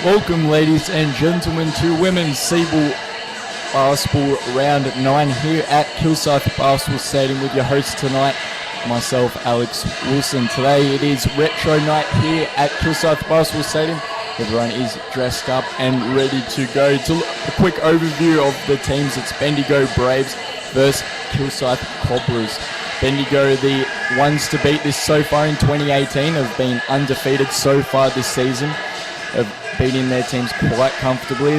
Welcome, ladies and gentlemen, to Women's Seaball Basketball Round 9 here at Kilsyth Basketball Stadium with your host tonight, myself, Alex Wilson. Today it is retro night here at Kilsyth Basketball Stadium. Everyone is dressed up and ready to go. To a quick overview of the teams, it's Bendigo Braves versus Kilsyth Cobras. Bendigo, the ones to beat this so far in 2018, have been undefeated so far this season, have beating their teams quite comfortably.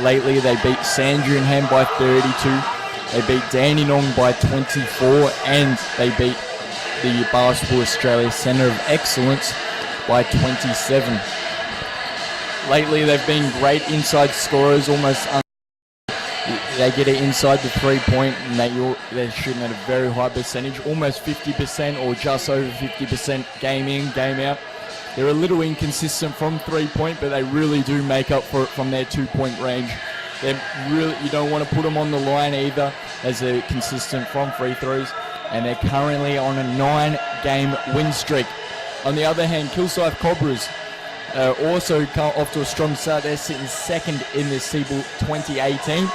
Lately, they beat Sandringham by 32, they beat Dandenong by 24, and they beat the Basketball Australia Centre of Excellence by 27. Lately, they've been great inside scorers, they get it inside the three-point, and they're shooting at a very high percentage, almost 50% or just over 50% game in, game out. They're a little inconsistent from three-point, but they really do make up for it from their two-point range. You don't want to put them on the line either, as they're consistent from free throws, and they're currently on a 9-game win streak. On the other hand, Kilsyth Cobras also come off to a strong start. They're sitting second in the Seaball 2018.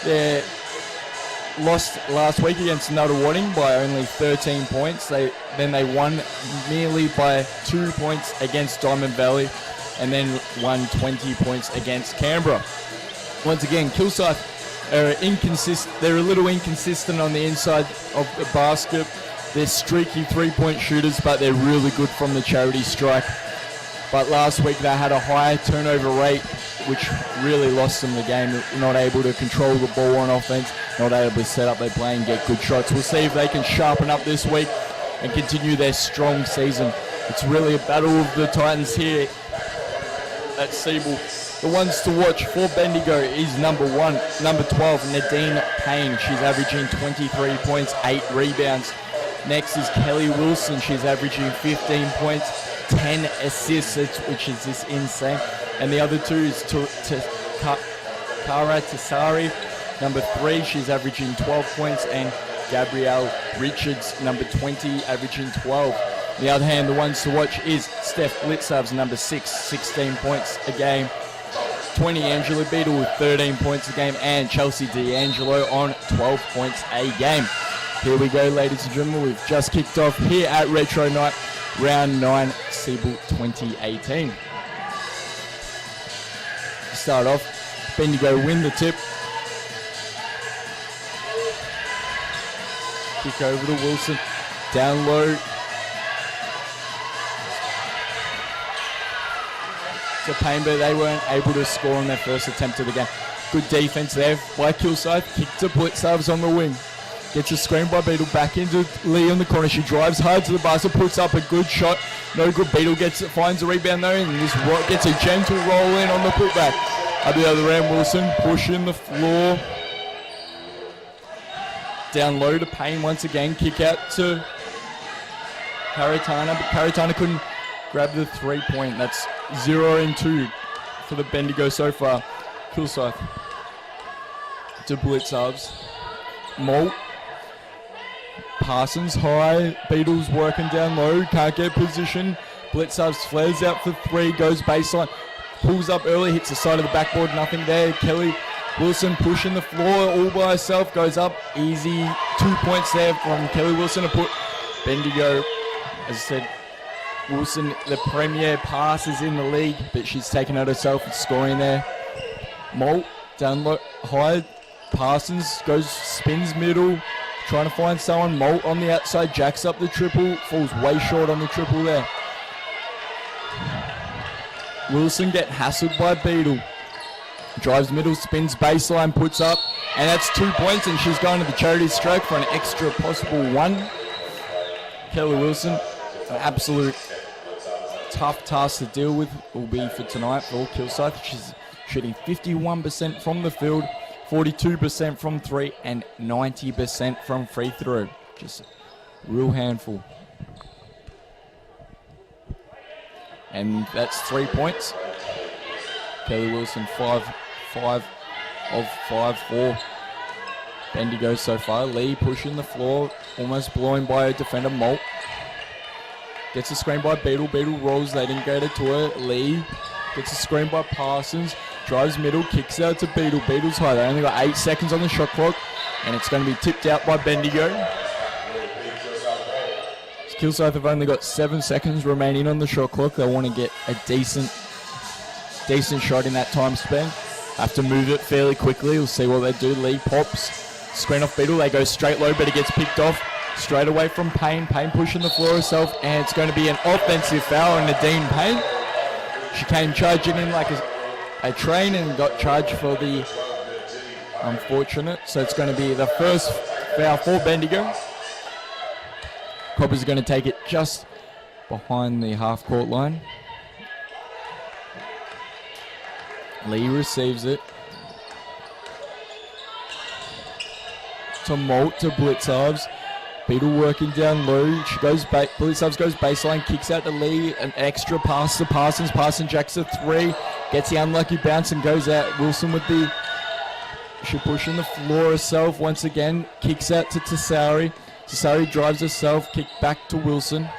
They lost last week against Nuttawading by only 13 points. Then they won merely by 2 points against Diamond Valley, and then won 20 points against Canberra. Once again, Kilsyth they're a little inconsistent on the inside of the basket. They're streaky three-point shooters, but they're really good from the charity strike. But last week they had a high turnover rate, which really lost them the game. Not able to control the ball on offense, not able to set up their play and get good shots. We'll see if they can sharpen up this week and continue their strong season. It's really a battle of the Titans here at Seaball. The ones to watch for Bendigo is number 12, Nadine Payne. She's averaging 23 points, 8 rebounds. Next is Kelly Wilson. She's averaging 15 points, 10 assists, which is just insane. And the other two is Kara Tassari, number 3. She's averaging 12 points, and Gabrielle Richards, number 20, averaging 12. On the other hand, the ones to watch is Steph Blitzavs, number 6, 16 points a game. 20, Angela Beadle with 13 points a game, and Chelsea D'Angelo on 12 points a game. Here we go, ladies and gentlemen. We've just kicked off here at Retro Night, Round 9, Seaball 2018. To start off, Bendigo win the tip. Kick over to Wilson, down low. To Payne, but they weren't able to score on their first attempt of the game. Good defense there by Kilsyth. Kick to Blitzavs on the wing. Gets a screen by Beadle, back into Lee on the corner. She drives hard to the basket, puts up a good shot. No good. Beadle finds a rebound though, and this gets a gentle roll in on the putback. At the other end, Wilson pushing the floor. Down low to Payne once again. Kick out to Caratana, but Caratana couldn't grab the 3-point. That's 0 and 2 for the Bendigo so far. Kilsyth to Blitzavs. Molt. Parsons high, Beadle's working down low, can't get position. Blitzavs flares out for 3, goes baseline, pulls up early, hits the side of the backboard, nothing there. Kelly Wilson pushing the floor all by herself, goes up, easy 2 points there from Kelly Wilson to put Bendigo. As I said, Wilson, the premier passes in the league, but she's taken it herself and scoring there. Molt down low, high, Parsons goes, spins middle, trying to find someone. Molt on the outside, jacks up the triple, falls way short on the triple there. Wilson get hassled by Beadle. Drives middle, spins baseline, puts up, and that's 2 points, and she's going to the charity strike for an extra possible 1. Kelly Wilson, an absolute tough task to deal with will be for tonight for Kilsyth. She's shooting 51% from the field, 42% from 3, and 90% from free throw. Just a real handful. And that's 3 points. Kelly Wilson, 5 of 5 for Bendigo so far. Lee pushing the floor, almost blowing by a defender, Molt. Gets a screen by Beadle. Beadle rolls, they didn't get it to her. Lee Gets a screen by Parsons. Drives middle, kicks out to Beetle. Beetle's high. They only got 8 seconds on the shot clock. And it's going to be tipped out by Bendigo. Kilsyth have only got 7 seconds remaining on the shot clock. They want to get a decent shot in that time span. Have to move it fairly quickly. We'll see what they do. Lee pops. Screen off Beetle. They go straight low, but it gets picked off. Straight away from Payne. Payne pushing the floor herself. And it's going to be an offensive foul on Nadine Payne. She came charging in like a train and got charged for the unfortunate. So it's going to be the first foul for Bendigo. Cobras are going to take it just behind the half-court line. Lee receives it. To Molt, to Blitzovs. Beetle working down low. She goes back. Blitzovs goes baseline, kicks out to Lee. An extra pass to Parsons. Parsons jacks a 3. Gets the unlucky bounce and goes out. Wilson with the... She pushing the floor herself once again. Kicks out to Tassari. Tassari drives herself. Kick back to Wilson.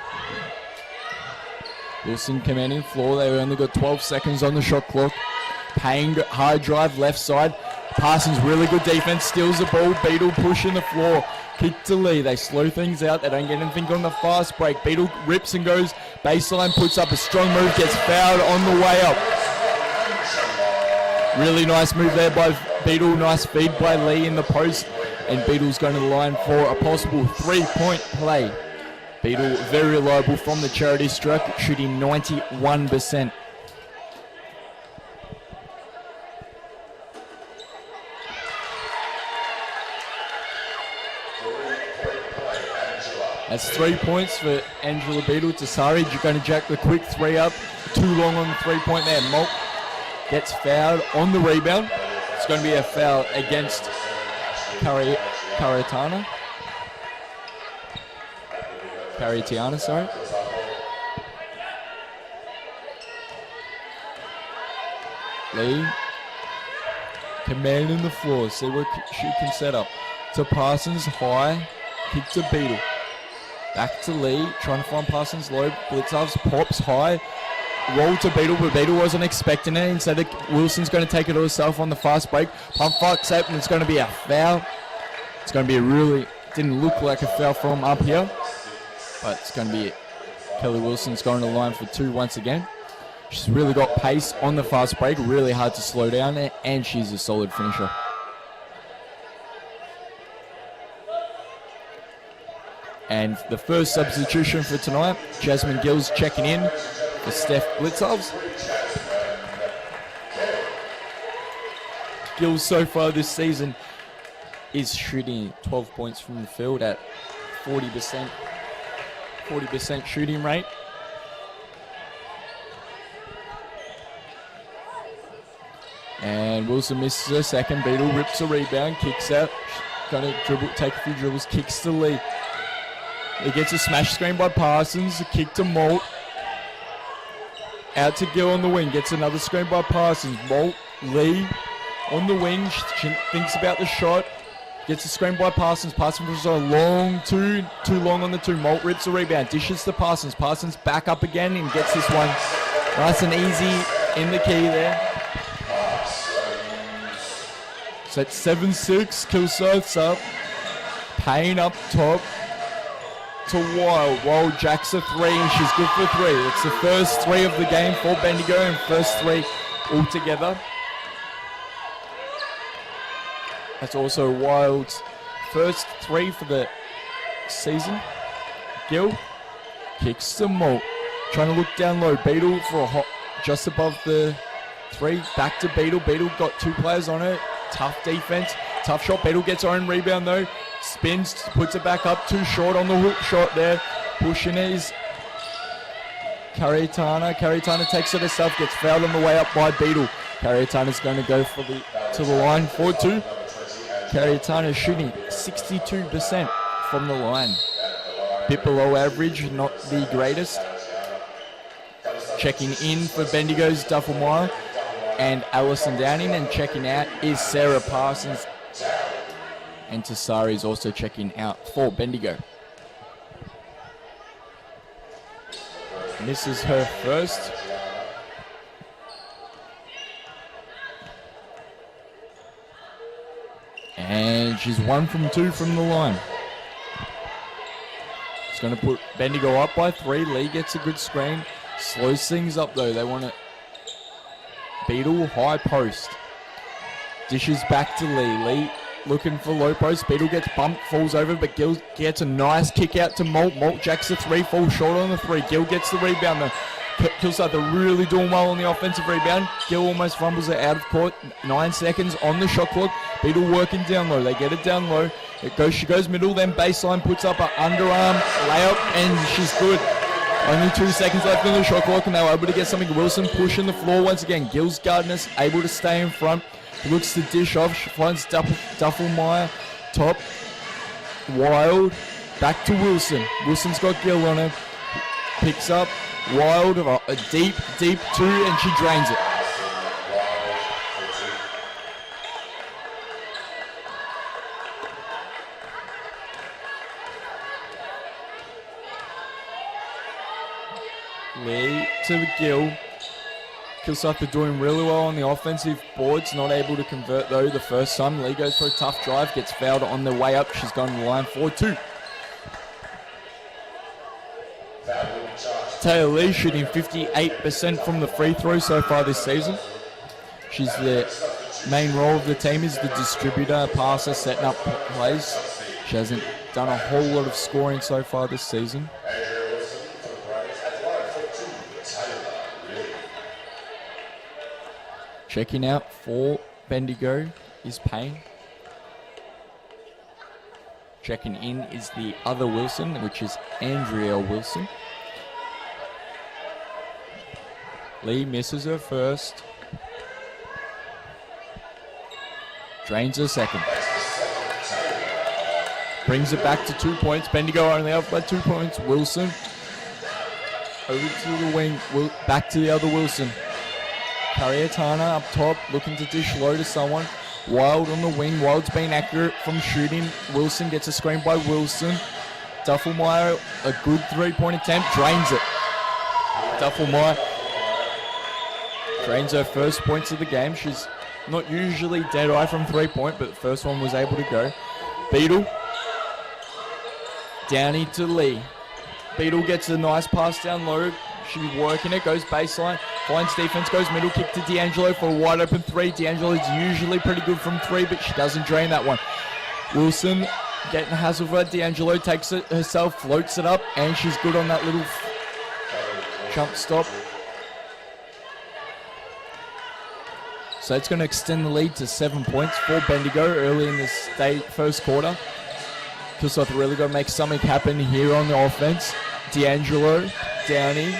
Wilson commanding floor. They've only got 12 seconds on the shot clock. Payne high drive left side. Parsons really good defense. Steals the ball. Beetle pushing the floor. Kick to Lee. They slow things out. They don't get anything on the fast break. Beetle rips and goes baseline. Puts up a strong move. Gets fouled on the way up. Really nice move there by Beetle. Nice feed by Lee in the post. And Beetle's going to the line for a possible 3-point play. Beetle very reliable from the charity stripe, shooting 91%. That's 3 points for Angela Beetle. Tassari going to jack the quick 3 up. Too long on the 3-point there. Molt gets fouled on the rebound. It's going to be a foul against Carietana, sorry. Lee commanding the floor. See what she can set up. To Parsons, high. Kick to Beetle. Back to Lee, trying to find Parsons low. Blitzovs pops high. Roll to Beetle, but Beetle wasn't expecting it. Instead, Wilson's going to take it to herself on the fast break. Pump fucks up, and it's going to be a foul. It's going to be a really, didn't look like a foul from up here, but it's going to be it. Kelly Wilson's going to the line for 2 once again. She's really got pace on the fast break, really hard to slow down, and she's a solid finisher. And the first substitution for tonight, Jasmine Gills checking in for Steph Blitzovs. Gills so far this season is shooting 12 points from the field at 40% shooting rate. And Wilson misses her second. Beetle rips a rebound, kicks out. Going to dribble, take a few dribbles, kicks to Lee. He gets a smash screen by Parsons, a kick to Molt. Out to Gill on the wing, gets another screen by Parsons. Molt, Lee on the wing, she thinks about the shot. Gets a screen by Parsons. Parsons was a long too long on the 2. Molt rips a rebound, dishes to Parsons. Parsons back up again and gets this one nice and easy in the key there. So it's 7-6, Kilsyth's up. Payne up top to Wild. Wild jacks a 3 and she's good for 3. It's the first 3 of the game for Bendigo and first 3 altogether. That's also Wild's first 3 for the season. Gill kicks to Molt. Trying to look down low. Beetle for a hot, just above the 3. Back to Beetle. Beetle got 2 players on it. Tough defense. Tough shot. Beetle gets her own rebound though. Spins, puts it back up. Too short on the hook shot there. Pushing it is Carietana. Carietana takes it herself. Gets fouled on the way up by Beetle. Carietana's going to go for to the line for 2. Carietana shooting 62% from the line. Bit below average, not the greatest. Checking in for Bendigo's Duffelmeyer and Alison Downing, and checking out is Sarah Parsons. And Tassari is also checking out for Bendigo. Misses her first. And she's 1 from 2 from the line. It's going to put Bendigo up by 3. Lee gets a good screen. Slows things up though. They want to Beetle high post. Dishes back to Lee. Lee looking for low post. Beetle gets bumped, falls over, but Gill gets a nice kick out to Molt. Molt jacks the 3, falls short on the 3. Gill gets the rebound though. Kilsyth are really doing well on the offensive rebound. Gill almost fumbles it out of court. 9 seconds on the shot clock. Beetle working down low. They get it down low. She goes middle, then baseline, puts up an underarm layup, and she's good. Only 2 seconds left on the shot clock, and they were able to get something. Wilson pushing the floor once again. Gill's guarding us, able to stay in front. Looks to dish off. She finds Duffelmeyer. Top. Wild. Back to Wilson. Wilson's got Gill on her. Picks up. Wild. A deep 2, and she drains it. Lee to Gill. Kilsyth are doing really well on the offensive boards. Not able to convert though the first time. Lee goes for a tough drive. Gets fouled on the way up. She's gone to the line for 2. Taylor Lee shooting 58% from the free throw so far this season. She's the main role of the team is the distributor, passer, setting up plays. She hasn't done a whole lot of scoring so far this season. Checking out for Bendigo is Payne. Checking in is the other Wilson, which is Andrea Wilson. Lee misses her first. Drains her second. Brings it back to 2 points. Bendigo only up by 2 points. Wilson over to the wing. Back to the other Wilson. Cariatana up top, looking to dish low to someone. Wild on the wing. Wild's been accurate from shooting. Wilson gets a screen by Wilson. Duffelmeyer, a good 3-point attempt, drains it. Duffelmeyer drains her first points of the game. She's not usually dead eye from 3-point, but the first one was able to go. Beetle. Downey to Lee. Beetle gets a nice pass down low. She's working it, goes baseline, finds defense, goes middle, kick to D'Angelo for a wide open 3. D'Angelo is usually pretty good from 3, but she doesn't drain that one. Wilson getting hassled for it. D'Angelo takes it herself, floats it up, and she's good on that little jump stop. So it's going to extend the lead to 7 points for Bendigo early in the first quarter. Kilsyth really got to make something happen here on the offense. D'Angelo, Downey.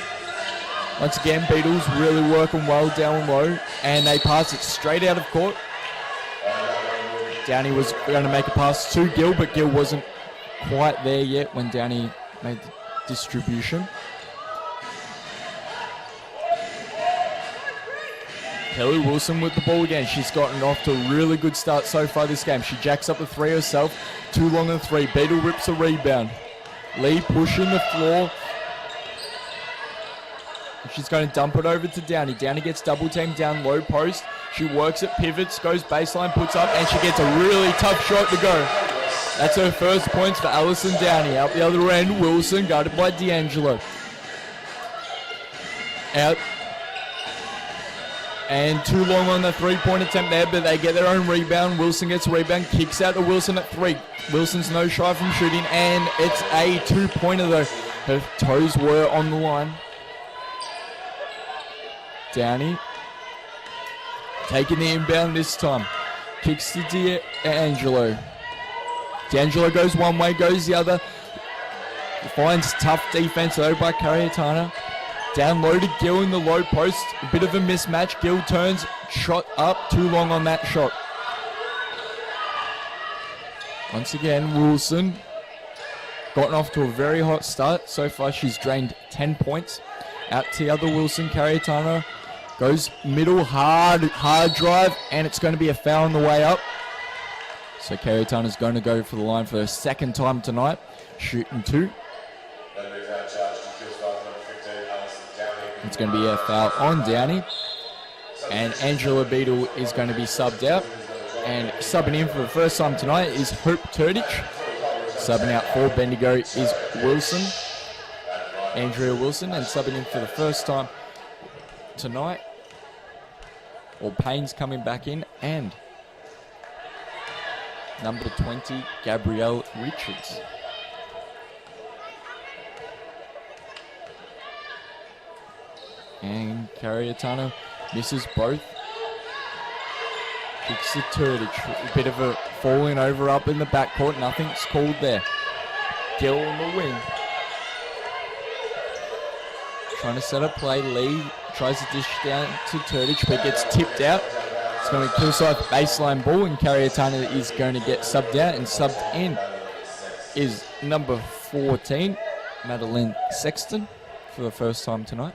Once again, Beatles really working well down low, and they pass it straight out of court. Downey was going to make a pass to Gill, but Gill wasn't quite there yet when Downey made the distribution. Kelly Wilson with the ball again. She's gotten off to a really good start so far this game. She jacks up the 3 herself. Too long on 3. Beetle rips a rebound. Lee pushing the floor. She's going to dump it over to Downey. Downey gets double teamed down low post. She works it, pivots, goes baseline, puts up, and she gets a really tough shot to go. That's her first points for Alison Downey. Out the other end, Wilson guarded by D'Angelo. Out. And too long on the 3-point attempt there, but they get their own rebound. Wilson gets a rebound, kicks out to Wilson at 3. Wilson's no shy from shooting, and it's a 2-pointer though. Her toes were on the line. Downey taking the inbound this time. Kicks to D'Angelo. D'Angelo goes one way, goes the other. Finds tough defense though by Cariatana. Down low to Gill in the low post. A bit of a mismatch. Gill turns, shot up. Too long on that shot. Once again, Wilson gotten off to a very hot start. So far she's drained 10 points. Out to the other Wilson, Cariatana. Goes middle, hard drive, and it's going to be a foul on the way up. So Cariatana's going to go for the line for the second time tonight. Shooting 2. It's going to be a foul on Downey. And Angela Beadle is going to be subbed out. And subbing in for the first time tonight is Hope Turdich. Subbing out for Bendigo is Wilson, Andrea Wilson. And subbing in for the first time tonight, Payne's coming back in, and number 20, Gabrielle Richards. And Carietano misses both. Kicks to Turdich. A bit of a falling over up in the backcourt. Nothing's called there. Gill on the wing. Trying to set up play. Lee tries to dish down to Turdich, but gets tipped out. It's going to be Kilsyth baseline ball, and Carietano is going to get subbed out, and subbed in is number 14, Madeline Sexton, for the first time tonight.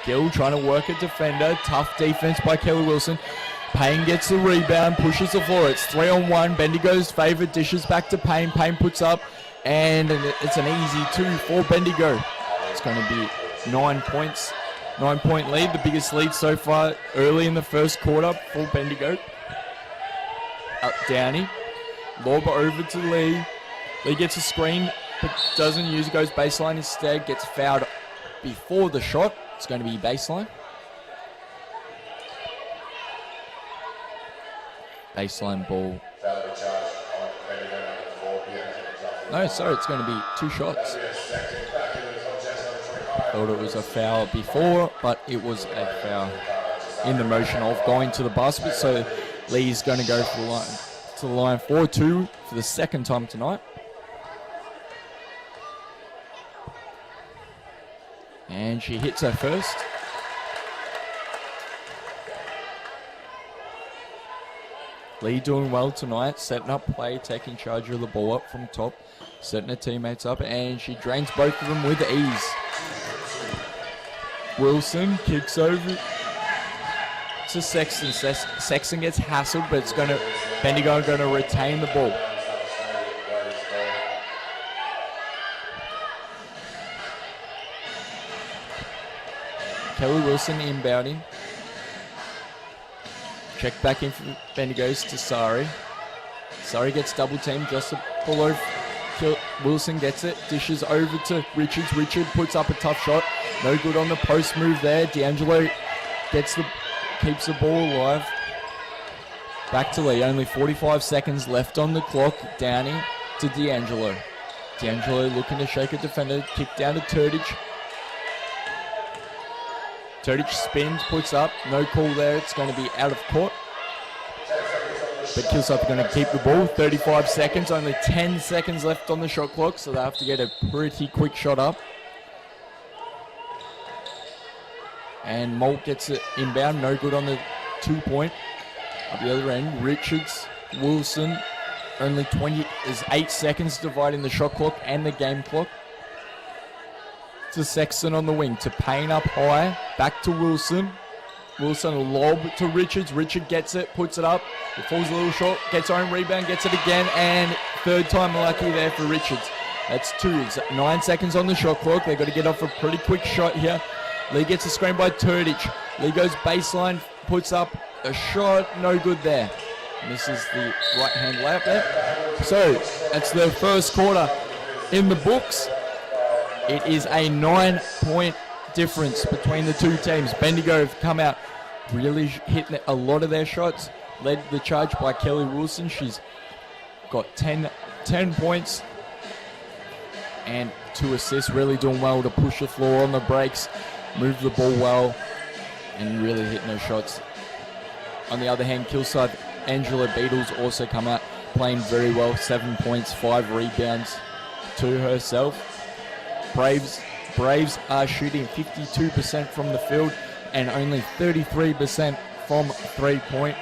Gill trying to work a defender. Tough defense by Kelly Wilson. Payne gets the rebound, pushes the floor. It's 3-on-1. Bendigo's favourite, dishes back to Payne. Payne puts up, and it's an easy 2 for Bendigo. It's going to be 9 points. 9-point lead, the biggest lead so far early in the first quarter for Bendigo. Up Downey. Lob over to Lee. Lee gets a screen, but doesn't use it. Goes baseline instead. Gets fouled before the shot. It's going to be baseline. Baseline ball. No, sorry, it's going to be 2 shots. Thought it was a foul before, but it was a foul in the motion of going to the basket. So Lee's going to go to the line 4-2 for the second time tonight. And she hits her first. Lee doing well tonight, setting up play, taking charge of the ball up from top, setting her teammates up, and she drains both of them with ease. Wilson kicks over to Sexton. Sexton gets hassled, but it's Bendigo are going to retain the ball. Kelly Wilson inbounding. Check back in for Bendigo's to Sari. Sari gets double teamed just below. Wilson gets it, dishes over to Richards. Richard puts up a tough shot. No good on the post move there. D'Angelo keeps the ball alive. Back to Lee. Only 45 seconds left on the clock. Downey to D'Angelo. D'Angelo looking to shake a defender. Kick down to Turdich. Turdich spins, puts up. No call there. It's going to be out of court. But Kilsyth are going to keep the ball. 35 seconds. Only 10 seconds left on the shot clock, so they have to get a pretty quick shot up. And Molt gets it inbound. No good on the 2-point. At the other end, Richards, Wilson. Only 8 seconds dividing the shot clock and the game clock. To Sexton on the wing, to Payne up high, back to Wilson. Wilson lob to Richards. Richard gets it, puts it up. It falls a little short, gets own rebound, gets it again, and third time lucky there for Richards. That's 2. It's 9 seconds on the shot clock. They've got to get off a pretty quick shot here. Lee gets a screen by Turdich. Lee goes baseline, puts up a shot, no good there. Misses the right-hand layup there. So, that's the first quarter in the books. It is a 9-point difference between the two teams. Bendigo have come out really hitting a lot of their shots. Led the charge by Kelly Wilson. She's got 10 points and 2 assists. Really doing well to push the floor on the breaks, move the ball well, and really hitting those shots. On the other hand, Kilsyth, Angela Beatles also come out playing very well. 7 points, 5 rebounds to herself. Braves are shooting 52% from the field and only 33% from 3-point.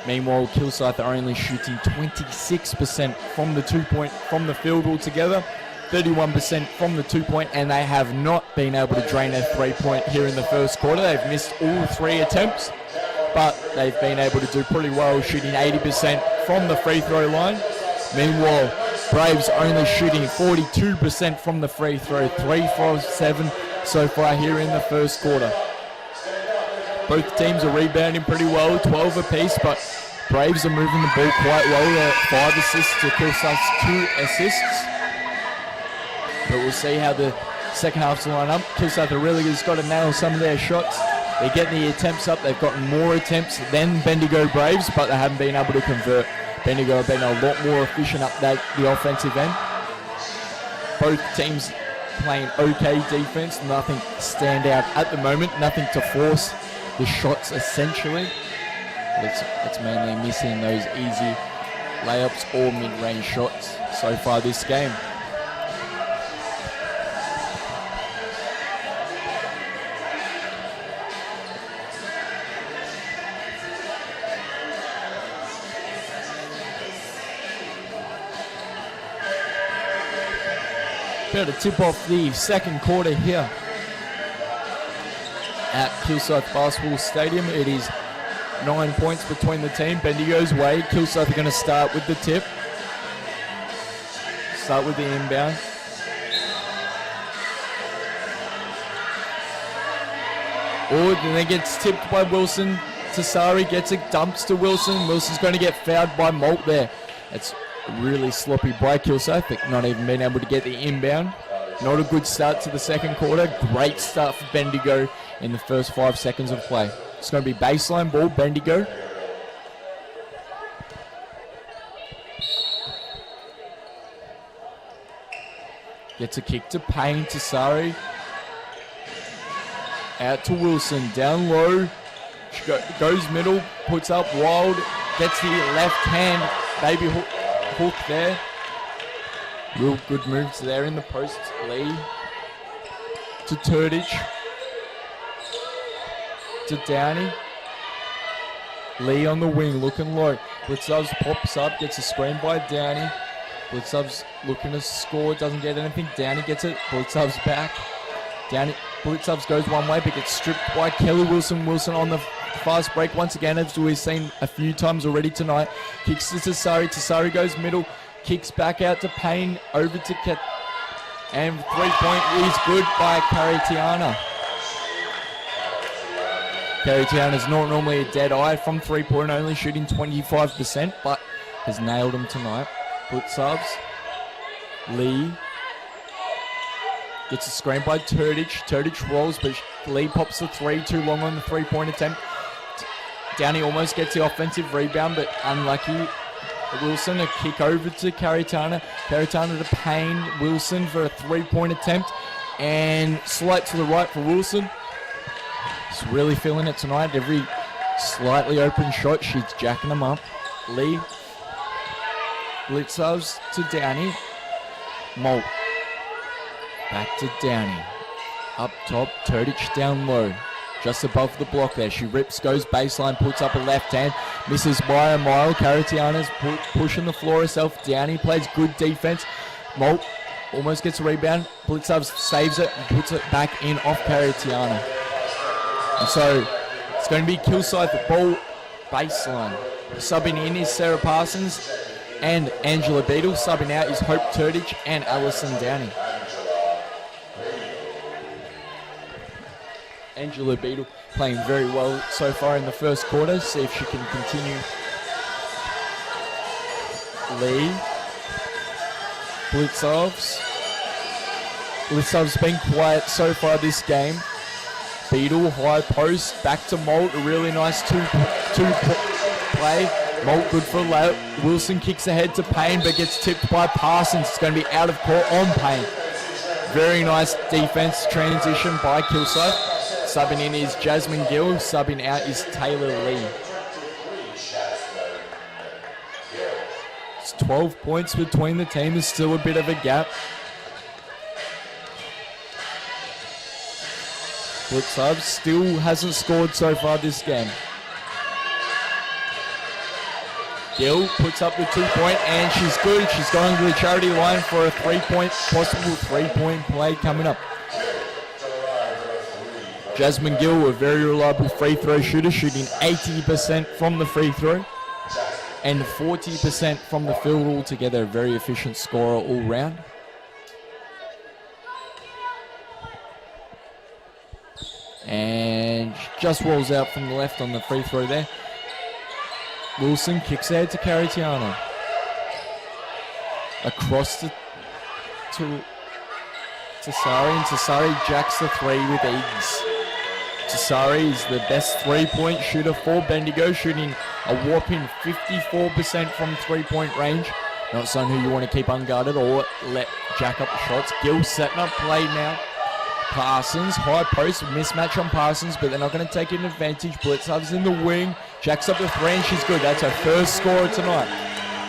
Meanwhile, Kilsyth are only shooting 26% from the 2-point from the field altogether, 31% from the 2-point, and they have not been able to drain their 3-point here in the first quarter. They've missed all 3 attempts, but they've been able to do pretty well, shooting 80% from the free throw line. Meanwhile, Braves only shooting 42% from the free throw, 3 for 7 so far here in the first quarter. Both teams are rebounding pretty well, 12 apiece, but Braves are moving the ball quite well. 5 assists to Kilsyth's 2 assists. But we'll see how the second half's line up. Kilsyth really has got to nail some of their shots. They're getting the attempts up. They've gotten more attempts than Bendigo Braves, but they haven't been able to convert. Bendigo have been a lot more efficient up the offensive end. Both teams playing okay defense. Nothing stand out at the moment. Nothing to force the shots essentially. It's mainly missing those easy layups or mid-range shots so far this game. About to tip off the second quarter here at Kilsyth Basketball Stadium. It is 9 points between the team. Bendigo's way. Kilsyth are going to start with the tip. Start with the inbound. Oh, then it gets tipped by Wilson. Tasari gets it, dumps to Wilson. Wilson's going to get fouled by Molt there. It's really sloppy by Kilsyth, not even being able to get the inbound. Not a good start to the second quarter. Great start for Bendigo in the first 5 seconds of play. It's going to be baseline ball, Bendigo. Gets a kick to Payne, to Sari. Out to Wilson, down low. Goes middle, puts up wild, gets the left hand, baby hook there. Real good moves there in the post. Lee to Turdich. To Downey. Lee on the wing, looking low. Blitzovs pops up, gets a screen by Downey. Blitzovs looking to score, doesn't get anything. Downey gets it, Blitzovs back. Blitzovs goes one way, but gets stripped by Kelly Wilson. Wilson on the fast break once again, as we've seen a few times already tonight. Kicks to Tasari. Tasari goes middle, kicks back out to Payne, over to Ket. And 3-point is good by Caritiana. Caritiana's not normally a dead eye from 3-point, only shooting 25%, but has nailed him tonight. Blitzovs. Lee. Gets a screen by Turdich. Turdich rolls, but Lee pops the 3, too long on the 3-point attempt. Downey almost gets the offensive rebound, but unlucky. Wilson, a kick over to Caritiana. Caritiana to Payne. Wilson for a 3-point attempt. And slight to the right for Wilson. He's really feeling it tonight. Every slightly open shot, she's jacking them up. Lee. Blitzovs to Downey. Molt. Back to Downey. Up top, Turdich down low. Just above the block there. She rips, goes baseline, puts up a left hand. Misses by a mile. Caritiana's pushing the floor herself. Downey plays good defense. Molt almost gets a rebound. Blitzovs saves it and puts it back in off Caritiana. And so it's going to be Kilsyth ball baseline. Subbing in is Sarah Parsons and Angela Beadle. Subbing out is Hope Turdich and Alison Downey. Angela Beadle playing very well so far in the first quarter. See if she can continue. Lee. Blitzovs. Blitzov's been quiet so far this game. Beadle, high post, back to Molt. A really nice two play. Molt good for a layup. Wilson kicks ahead to Payne, but gets tipped by Parsons. It's going to be out of court on Payne. Very nice defense transition by Kilsyth. Subbing in is Jasmine Gill. Subbing out is Taylor Lee. It's 12 points between the team. There's still a bit of a gap. Blitzovs still hasn't scored so far this game. Gill puts up the 2-point and she's good. She's going to the charity line for a possible three-point play coming up. Jasmine Gill, a very reliable free throw shooter, shooting 80% from the free throw. and 40% from the field altogether. Very efficient scorer all round. And just rolls out from the left on the free throw there. Wilson kicks out to Caritiano. Across to Tasari, and Tasari jacks the three with ease. Tasari is the best three-point shooter for Bendigo, shooting a whopping 54% from three-point range. Not someone who you want to keep unguarded or let jack up the shots. Gill setting up play now. Parsons, high post, mismatch on Parsons, but they're not going to take an advantage. Blitzov's in the wing, jacks up the three, and she's good. That's her first scorer tonight.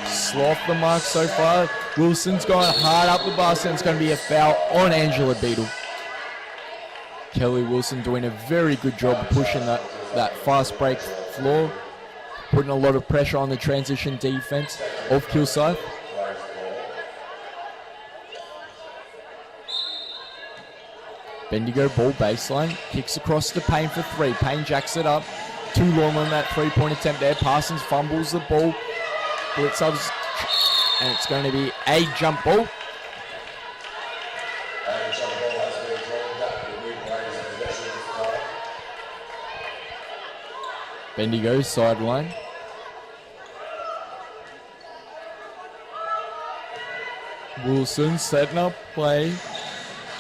Sloth the mark so far. Wilson's going hard up the basket, and it's going to be a foul on Angela Beadle. Kelly Wilson doing a very good job pushing that fast break floor, putting a lot of pressure on the transition defense of Kilsyth. Bendigo ball baseline, kicks across the Payne for three. Payne jacks it up. Too long on that three-point attempt there. Parsons fumbles the ball. Blitzov's, and it's going to be a jump ball. Bendigo sideline. Wilson setting up play.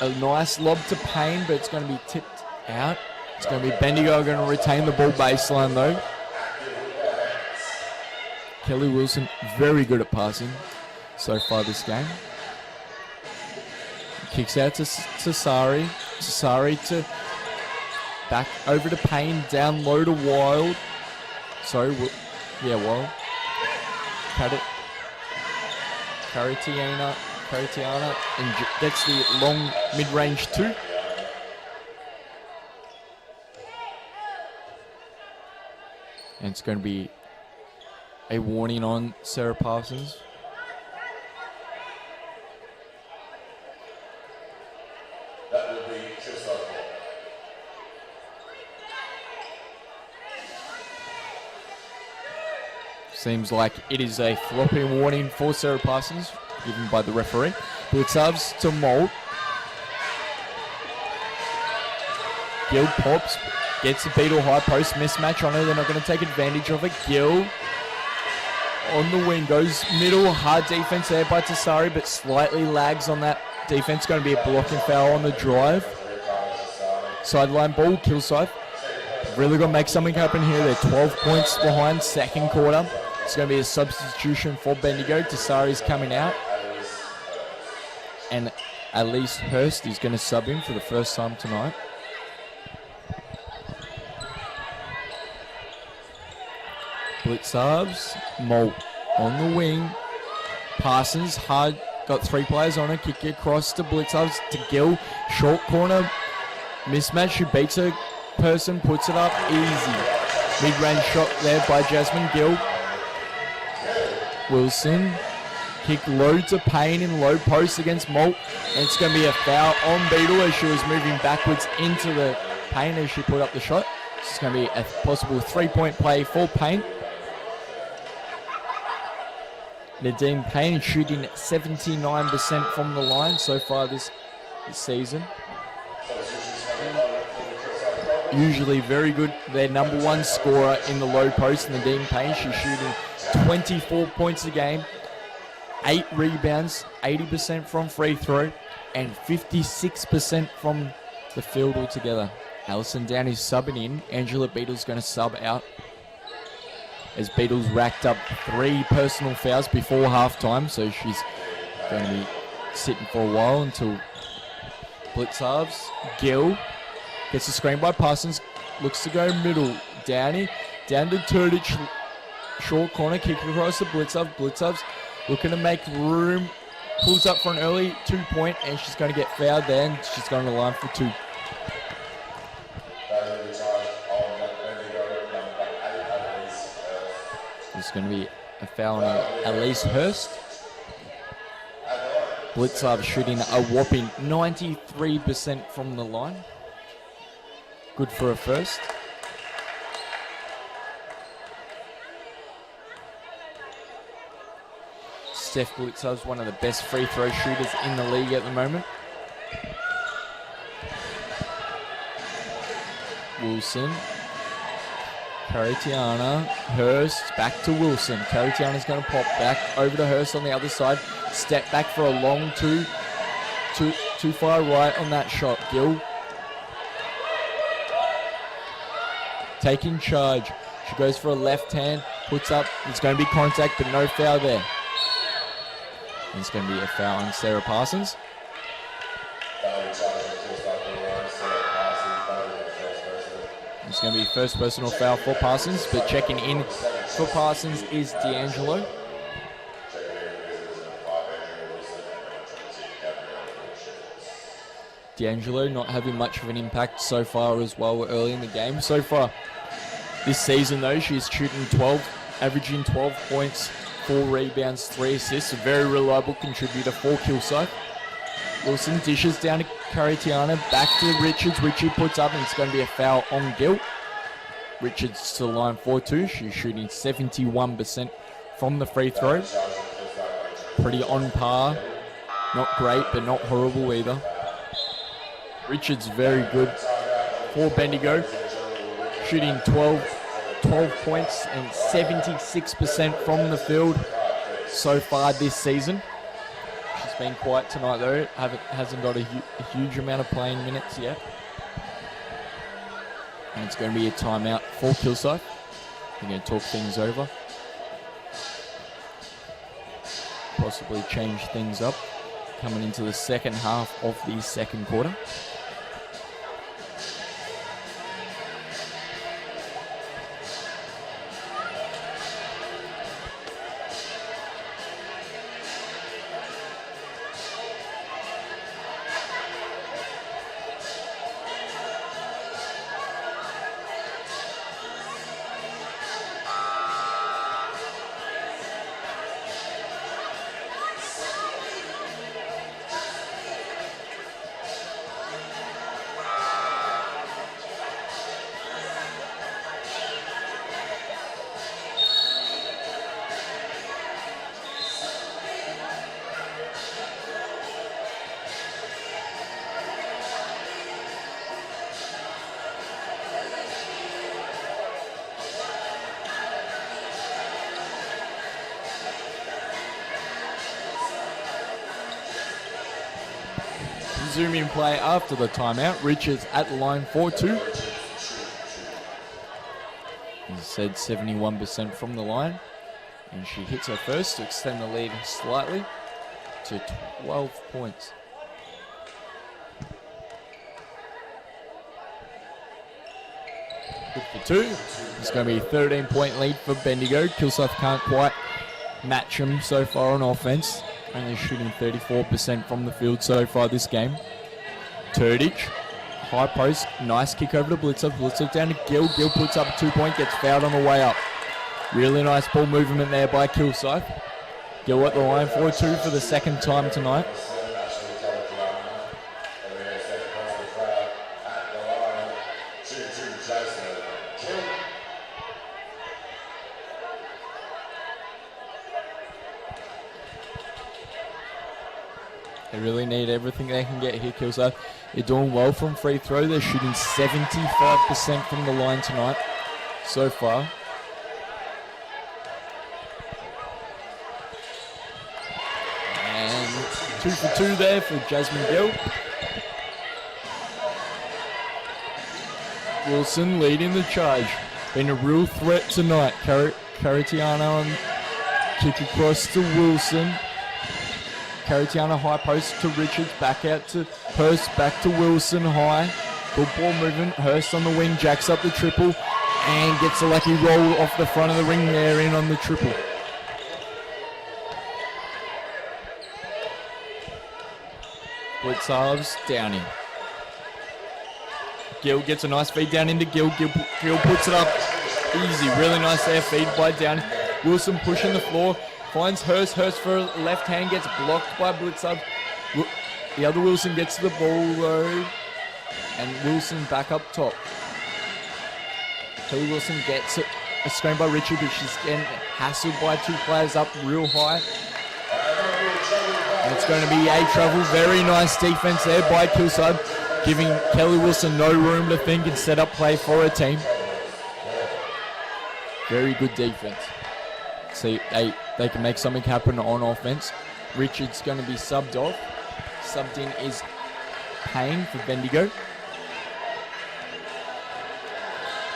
A nice lob to Payne, but it's going to be tipped out. It's going to be Bendigo going to retain the ball baseline though. Kelly Wilson very good at passing so far this game. Kicks out to Sari. Sari to back over to Payne, down low to Wild. Sorry, Wild. Caritiana, and gets the long mid-range two. And it's going to be a warning on Sarah Parsons. That will be Kilsyth. Seems like it is a flopping warning for Sarah Parsons, given by the referee. Blitzovs to Molt. Gill pops, gets the Beetle high post mismatch on her. They're not going to take advantage of it. Gill on the wing, goes middle, hard defense there by Tasari, but slightly lags on that defense. Going to be a blocking foul on the drive. Sideline ball, Kilsyth. Really going to make something happen here. They're 12 points behind, second quarter. It's going to be a substitution for Bendigo. Tasari's coming out. And Elise Hurst is going to sub in for the first time tonight. Blitzovs, Molt on the wing. Parsons, hard, got three players on her. Kick it across to Blitzovs, to Gill. Short corner, mismatch. She beats her person, puts it up, easy. Mid-range shot there by Jasmine Gill. Wilson, kick low to Payne in low post against Molt. And it's going to be a foul on Beetle as she was moving backwards into the Payne as she put up the shot. It's going to be a possible three-point play for Payne. Nadine Payne shooting 79% from the line so far this season. Usually very good. Their number one scorer in the low post, Nadine Payne. She's shooting 24 points a game, 8 rebounds, 80% from free throw, and 56% from the field altogether. Alison Down is subbing in. Angela Beetle's going to sub out, as Beetle's racked up 3 personal fouls before halftime, so she's going to be sitting for a while until Blitzovs. Gill gets the screen by Parsons, looks to go middle. Downey, down to Turdich, short corner, kick across to Blitzov. Blitzovs looking to make room, pulls up for an early 2-point, and she's going to get fouled there, and she's going to the line for 2. There's going to be a foul on Elise Hurst. Blitzov shooting a whopping 93% from the line. Good for a first. Steph Blitzov's one of the best free throw shooters in the league at the moment. Wilson. Caritiana. Hurst. Back to Wilson. Caritiana's going to pop back over to Hurst on the other side. Step back for a long two. Too far right on that shot. Gill. Taking charge. She goes for a left hand. Puts up. It's going to be contact, but no foul there. And it's going to be a foul on Sarah Parsons. It's going to be first personal foul for Parsons, but checking in for Parsons is D'Angelo. D'Angelo not having much of an impact so far as well early in the game. So far this season though, she's shooting 12, averaging 12 points, 4 rebounds, 3 assists. A very reliable contributor for Kilsyth. Wilson dishes down to Caritiana, back to Richards. Richard puts up and it's going to be a foul on Gill. Richards to the line 4-2. She's shooting 71% from the free throw. Pretty on par. Not great, but not horrible either. Richards very good for Bendigo. Shooting 12 points and 76% from the field so far this season. She's been quiet tonight though. Hasn't got a huge amount of playing minutes yet. And it's going to be a timeout for Kilsyth. We're going to talk things over. Possibly change things up coming into the second half of the second quarter. Zoom in play after the timeout. Richards at the line 4-2. As I said, 71% from the line. And she hits her first to extend the lead slightly to 12 points. Good for 2. It's going to be a 13-point lead for Bendigo. Kilsyth can't quite match them so far on offense. Only shooting 34% from the field so far this game. Turdich, high post, nice kick over to Blitzov. Blitzov down to Gill. Gill puts up a 2-point, gets fouled on the way up. Really nice ball movement there by Kilsyth. Gill at the line 4-2 for the second time tonight. They really need everything they can get here, Kilsyth. They're doing well from free throw. They're shooting 75% from the line tonight so far. And 2 for 2 there for Jasmine Gill. Wilson leading the charge. Been a real threat tonight. Caritiana on kick across to Wilson. Caritiana high post to Richards, back out to Hurst, back to Wilson high. Good ball movement. Hurst on the wing, jacks up the triple and gets a lucky roll off the front of the ring there in on the triple. Blitz halves, Downing. Gill gets a nice feed down into Gill. Gill puts it up easy. Really nice there, feed by Downing. Wilson pushing the floor. Finds Hurst. Hurst for a left hand, gets blocked by Blitzov. The other Wilson gets to the ball though. And Wilson back up top. Kelly Wilson gets it. A screen by Richard, but she's getting hassled by 2 players up real high. It's going to be a travel. Very nice defense there by Kilsyth, giving Kelly Wilson no room to think and set up play for a team. Very good defense. See, they can make something happen on offense. Richard's going to be subbed off. Subbed in is Payne for Bendigo.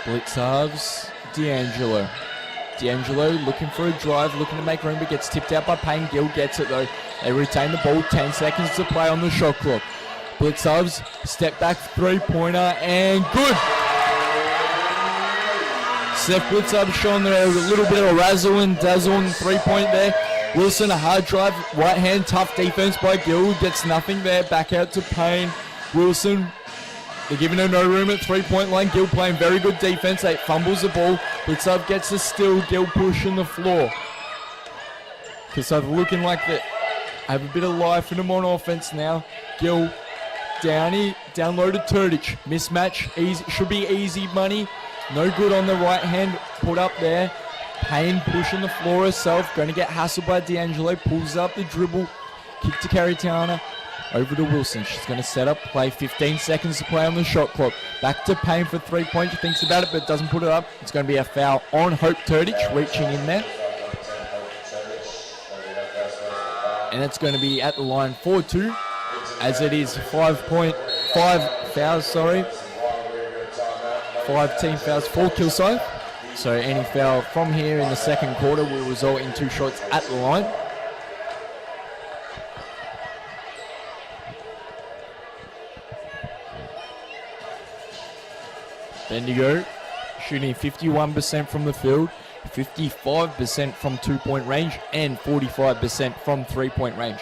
Blitz halves, D'Angelo. D'Angelo looking for a drive, looking to make room, but gets tipped out by Payne. Gill gets it though. They retain the ball, 10 seconds to play on the shot clock. Blitz halves, step back, three-pointer, and good. Seth Blitzab showing there a little bit of razzle and dazzle and three-point there. Wilson, a hard drive, right hand, tough defense by Gill, gets nothing there, back out to Payne. Wilson, they're giving her no room at three-point line. Gill playing very good defense, they fumbles the ball. Blitzab gets the steal, Gill pushing the floor. Kilsyth looking like they have a bit of life in them on offense now. Gill, Downey, down low to Turdich. Mismatch, easy, should be easy money. No good on the right hand, put up there. Payne pushing the floor herself, going to get hassled by D'Angelo, pulls up the dribble, kick to Caritana, over to Wilson. She's going to set up play, 15 seconds to play on the shot clock. Back to Payne for three-point, she thinks about it but doesn't put it up. It's going to be a foul on Hope Turdich, reaching in there. And it's going to be at the line 4-2, as it is 5 fouls, 5 team fouls for Kilsyth. So any foul from here in the second quarter will result in 2 shots at the line. Bendigo shooting 51% from the field, 55% from 2-point range, and 45% from 3-point range.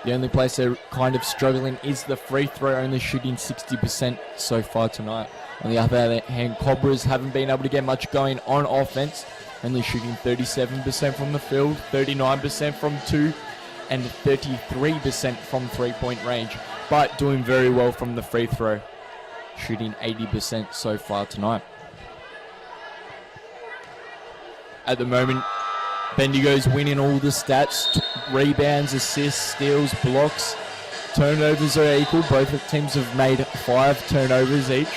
The only place they're kind of struggling is the free throw, only shooting 60% so far tonight. On the other hand, Cobras haven't been able to get much going on offense, only shooting 37% from the field, 39% from 2, and 33% from 3-point range, but doing very well from the free throw, shooting 80% so far tonight. At the moment, Bendigo's winning all the stats, rebounds, assists, steals, blocks. Turnovers are equal. Both teams have made 5 turnovers each.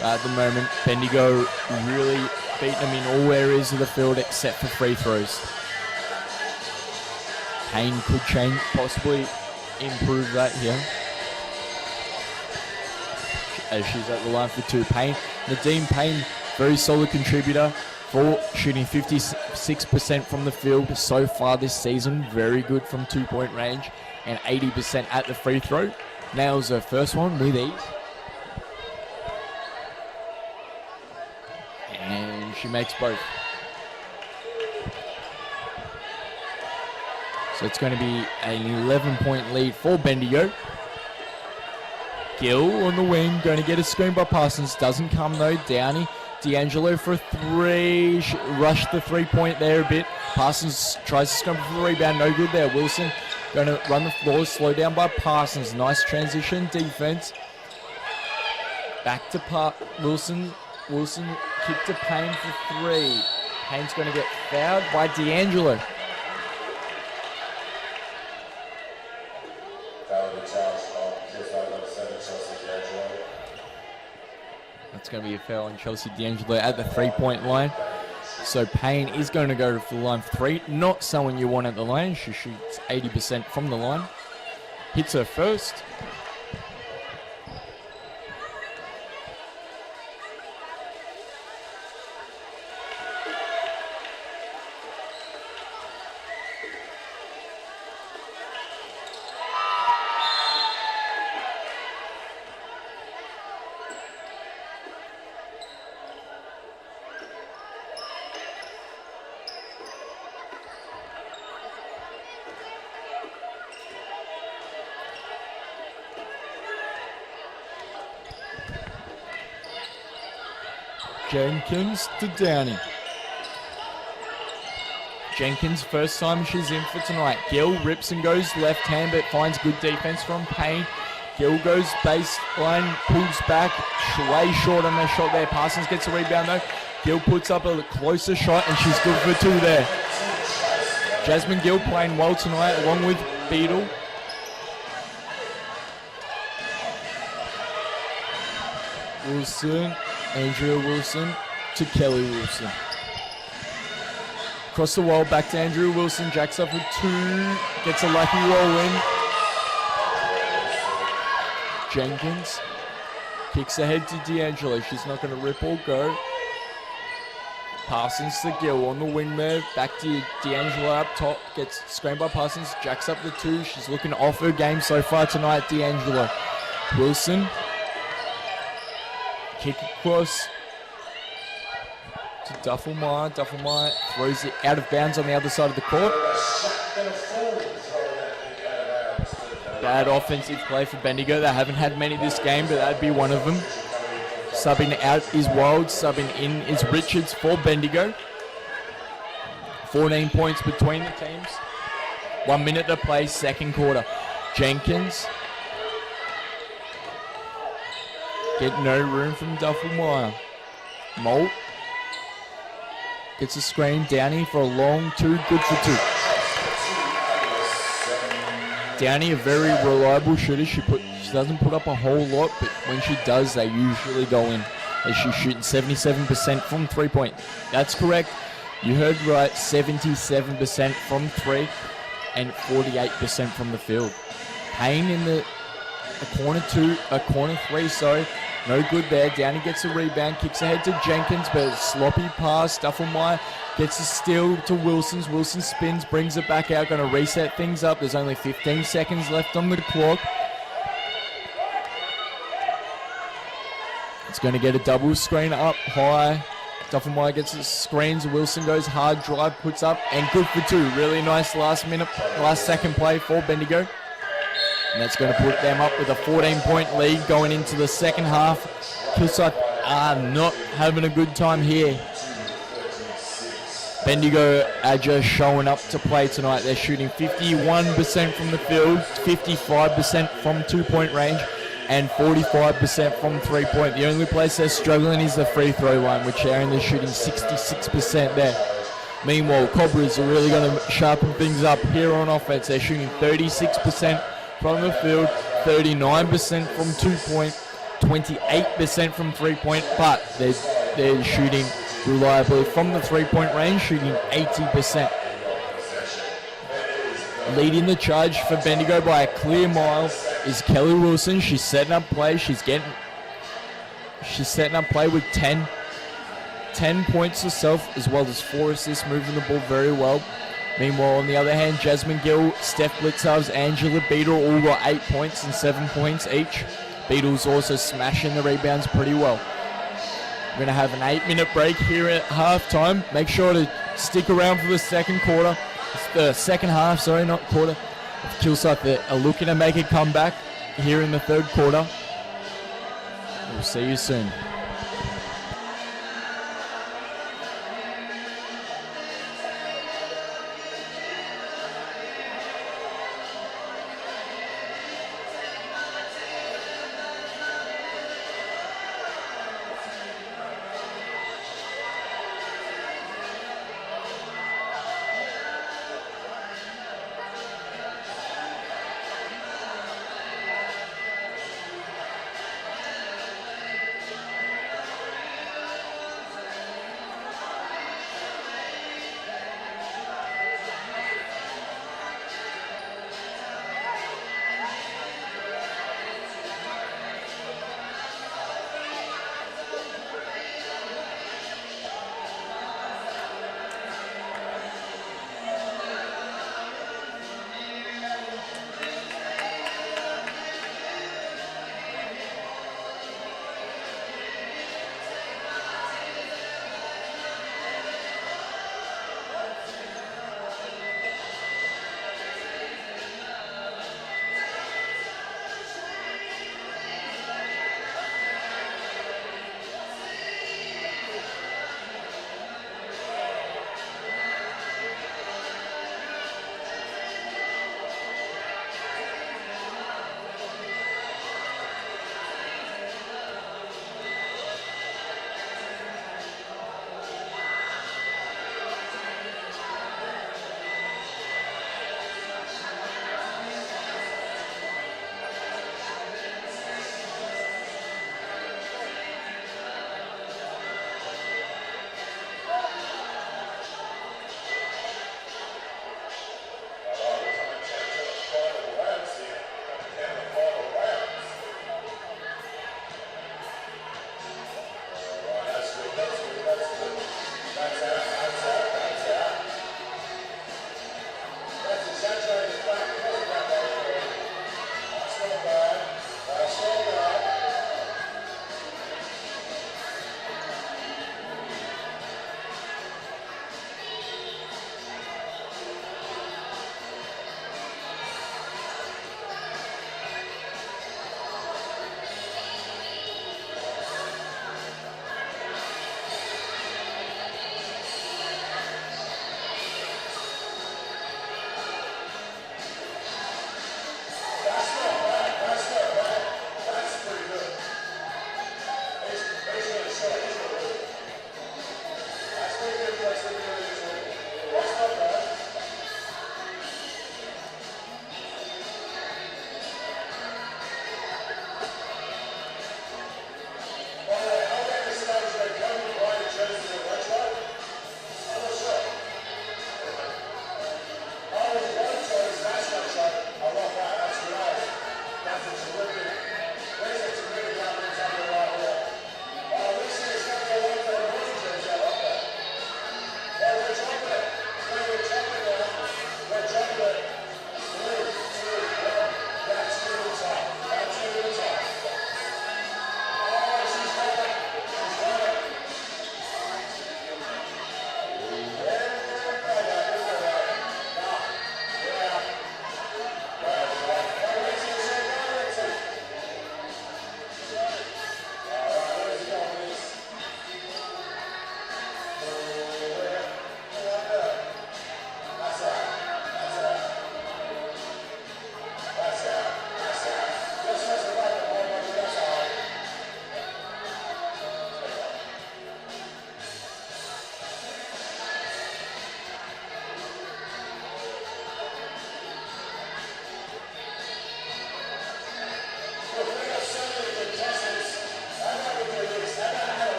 But at the moment, Bendigo really beat them in all areas of the field except for free throws. Payne could change, possibly improve that here. As she's at the line for 2. Nadine Payne, very solid contributor for shooting 56% from the field so far this season. Very good from 2-point range and 80% at the free throw. Nails her first one with ease. And she makes both. So it's going to be an 11-point lead for Bendigo. Gill on the wing, going to get a screen by Parsons. Doesn't come though. Downey, D'Angelo for a 3. Rushed the 3-point there a bit. Parsons tries to scramble for the rebound. No good there. Wilson going to run the floor. Slow down by Parsons. Nice transition defense. Back to Wilson. Wilson kick to Payne for 3. Payne's going to get fouled by D'Angelo. That's going to be a foul on Chelsea D'Angelo at the 3-point line. So Payne is going to go for the line for 3. Not someone you want at the line. She shoots 80% from the line. Hits her first. Jenkins to Downey. Jenkins, first time she's in for tonight. Gill rips and goes left hand, but finds good defense from Payne. Gill goes baseline, pulls back, way short on that shot there. Parsons gets a rebound though. Gill puts up a closer shot and she's good for 2 there. Jasmine Gill playing well tonight, along with Beetle. Wilson, Andrea Wilson to Kelly Wilson. Across the wall, back to Andrea Wilson. Jacks up with 2, gets a lucky roll in. Jenkins kicks ahead to D'Angelo. She's not going to rip or go. Parsons to Gill on the wing there. Back to D'Angelo up top. Gets screened by Parsons. Jacks up the 2. She's looking off her game so far tonight, D'Angelo. Wilson. Kick across to Duffelmeyer. Duffelmeyer throws it out of bounds on the other side of the court. Bad offensive play for Bendigo. They haven't had many this game, but that'd be one of them. Subbing out is Wild. Subbing in is Richards for Bendigo. 14 points between the teams. 1 minute to play, second quarter. Jenkins. Get no room from Duffelmeyer. Molt. Gets a screen. Downey for a long 2. Good for 2. Downey, a very reliable shooter. She doesn't put up a whole lot, but when she does, they usually go in. As she's shooting 77% from 3-point. That's correct. You heard right. 77% from 3 and 48% from the field. Payne in a corner 3, sorry. No good there. Downey gets a rebound, kicks ahead to Jenkins, but a sloppy pass. Duffelmeyer gets a steal to Wilson. Wilson spins, brings it back out, going to reset things up. There's only 15 seconds left on the clock. It's going to get a double screen up high. Duffelmeyer gets the screens. Wilson goes hard drive, puts up, and good for 2. Really nice last second play for Bendigo. And that's going to put them up with a 14-point lead going into the second half. Kilsyth are not having a good time here. Bendigo are just showing up to play tonight. They're shooting 51% from the field, 55% from 2-point range, and 45% from 3-point. The only place they're struggling is the free throw line, which they're only shooting 66% there. Meanwhile, Cobras are really going to sharpen things up here on offense. They're shooting 36% from the field, 39% from 2-point, 28% from 3-point, but they're shooting reliably from the 3-point range, shooting 80%. Leading the charge for Bendigo by a clear mile is Kelly Wilson. She's setting up play. She's setting up play with 10 points herself, as well as 4 assists, moving the ball very well. Meanwhile, on the other hand, Jasmine Gill, Steph Blitzovs, Angela Beetle all got 8 points and 7 points each. Beetle's also smashing the rebounds pretty well. We're going to have an 8-minute break here at halftime. Make sure to stick around for the second quarter. It's the second half, sorry, not quarter. Kilsyth are looking to make a comeback here in the third quarter. We'll see you soon.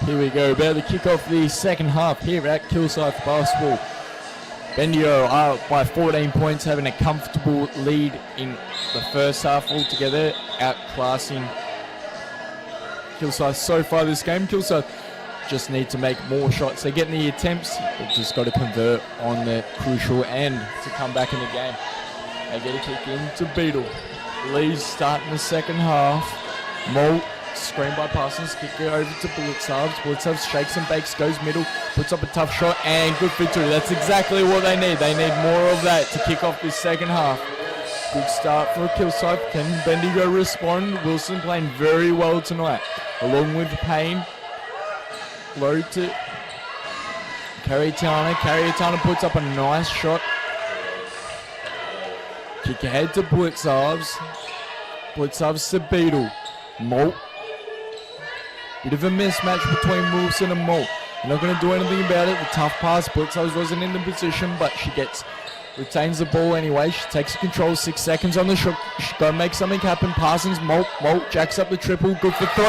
Here we go, about to kick off the second half here at Kilsyth Basketball. Bendigo are by 14 points, having a comfortable lead in the first half altogether, outclassing Kilsyth so far this game. Kilsyth just need to make more shots. They're getting the attempts, they've just got to convert on the crucial end to come back in the game. They get a kick into Beetle. Lee's starting the second half. Molt, screen by Parsons, kick it over to Blitzovs. Blitzovs shakes and bakes, goes middle, puts up a tough shot, and good for two. That's exactly what they need. They need more of that to kick off this second half. Good start for Kilsyth. Can Bendigo respond? Wilson playing very well tonight, along with Payne. Low to Carietana. Carietana puts up a nice shot. Kick ahead to Blitzovs. Blitzovs to Beetle. Molt. Bit of a mismatch between Wilson and Molt. They're not going to do anything about it. The tough pass. Blitzovs wasn't in the position, but she retains the ball anyway. She takes control. 6 seconds on the shot. She's got to make something happen. Parsons, Molt jacks up the triple. Good for 3.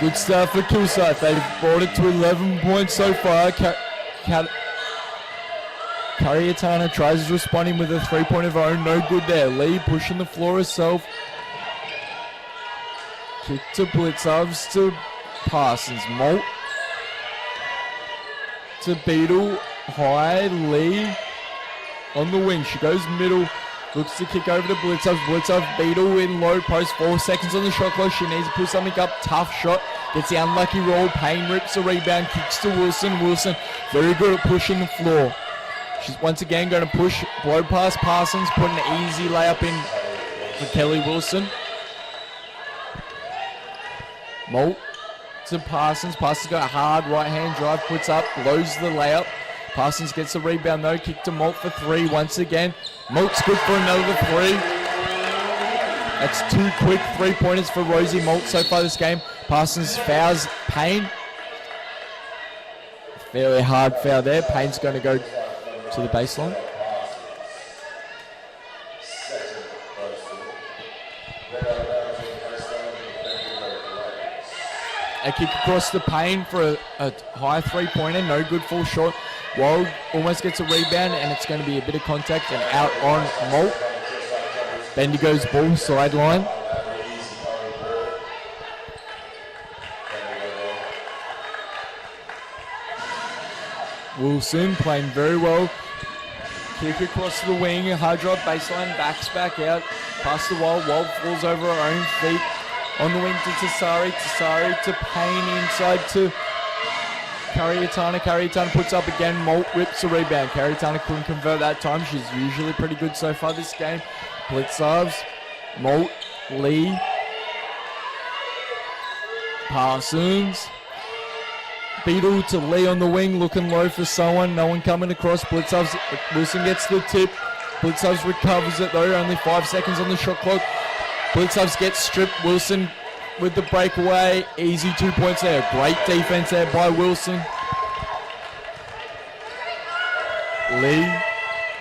Good start for Kilsyth. They've brought it to 11 points so far. Carietana tries responding with a 3-point of her own. No good there. Lee pushing the floor herself. Kick to Blitzovs to Parsons. Molt to Beetle. High. Lee on the wing. She goes middle. Looks to kick over to Blitzovs. Blitzovs, Beetle in low post. 4 seconds on the shot clock. She needs to put something up. Tough shot. Gets the unlucky roll. Payne rips the rebound. Kicks to Wilson. Wilson very good at pushing the floor. She's once again going to push. Blow past Parsons. Put an easy layup in for Kelly Wilson. Molt to Parsons. Parsons got a hard right-hand drive. Puts up. Blows the layup. Parsons gets the rebound though. Kick to Molt for 3 once again. Molt's good for another 3. That's 2 quick 3-pointers for Rosie Molt so far this game. Parsons fouls Payne. Fairly hard foul there. Payne's going to go to the baseline. A kick across the Payne for a high 3-pointer. No good, fall short. Wild almost gets a rebound, and it's going to be a bit of contact and out on Molt. Bendigo's ball sideline. Wilson playing very well. Kick across the wing, hard drop baseline, backs back out. Past the Wild. Wild falls over her own feet. On the wing to Tasari. Tasari to Payne inside to Carietana. Carietana puts up again. Molt rips the rebound. Carietana couldn't convert that time. She's usually pretty good so far this game. Blitzovs. Molt. Lee. Parsons. Beetle to Lee on the wing. Looking low for someone. No one coming across. Blitzovs. Wilson gets the tip. Blitzovs recovers it though. Only 5 seconds on the shot clock. Blitzovs gets stripped. Wilson with the breakaway. Easy 2 points there. Great defense there by Wilson. Lee.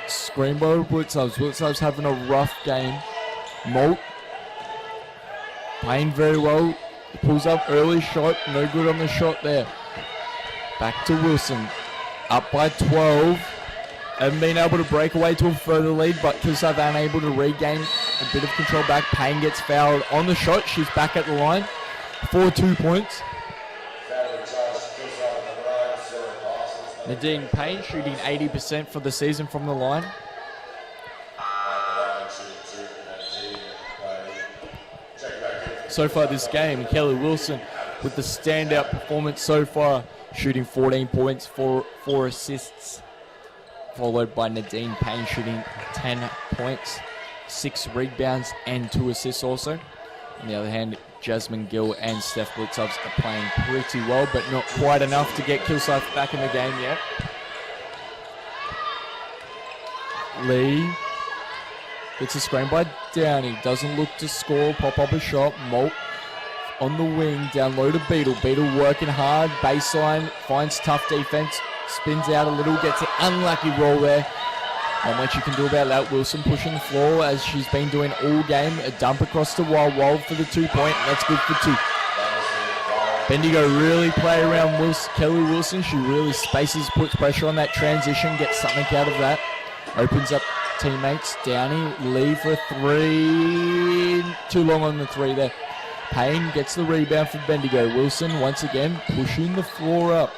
Screen by Blitzovs. Blitzovs having a rough game. Molt. Payne very well. Pulls up early shot. No good on the shot there. Back to Wilson. Up by 12. Haven't been able to break away to a further lead, but Kilsyth unable to regain a bit of control back. Payne gets fouled on the shot. She's back at the line for 2 points. Nadine Payne shooting 80% for the season from the line. So far this game, Kelly Wilson with the standout performance so far, shooting 14 points, 4 assists. Followed by Nadine Payne shooting 10 points, 6 rebounds and 2 assists also. On the other hand, Jasmine Gill and Steph Blitzovs are playing pretty well, but not quite enough to get Kilsyth back in the game yet. Lee gets a screen by Downey, doesn't look to score, pop up a shot. Molt on the wing, down low to Beetle. Beetle working hard, baseline, finds tough defense. Spins out a little, gets an unlucky roll there. Not much you can do about that. Wilson pushing the floor as she's been doing all game. A dump across to Wild for the 2 point. That's good for 2. Bendigo really play around Kelly Wilson. She really spaces, puts pressure on that transition, gets something out of that. Opens up teammates. Downey, Lee for a three. Too long on the three there. Payne gets the rebound for Bendigo. Wilson once again pushing the floor up.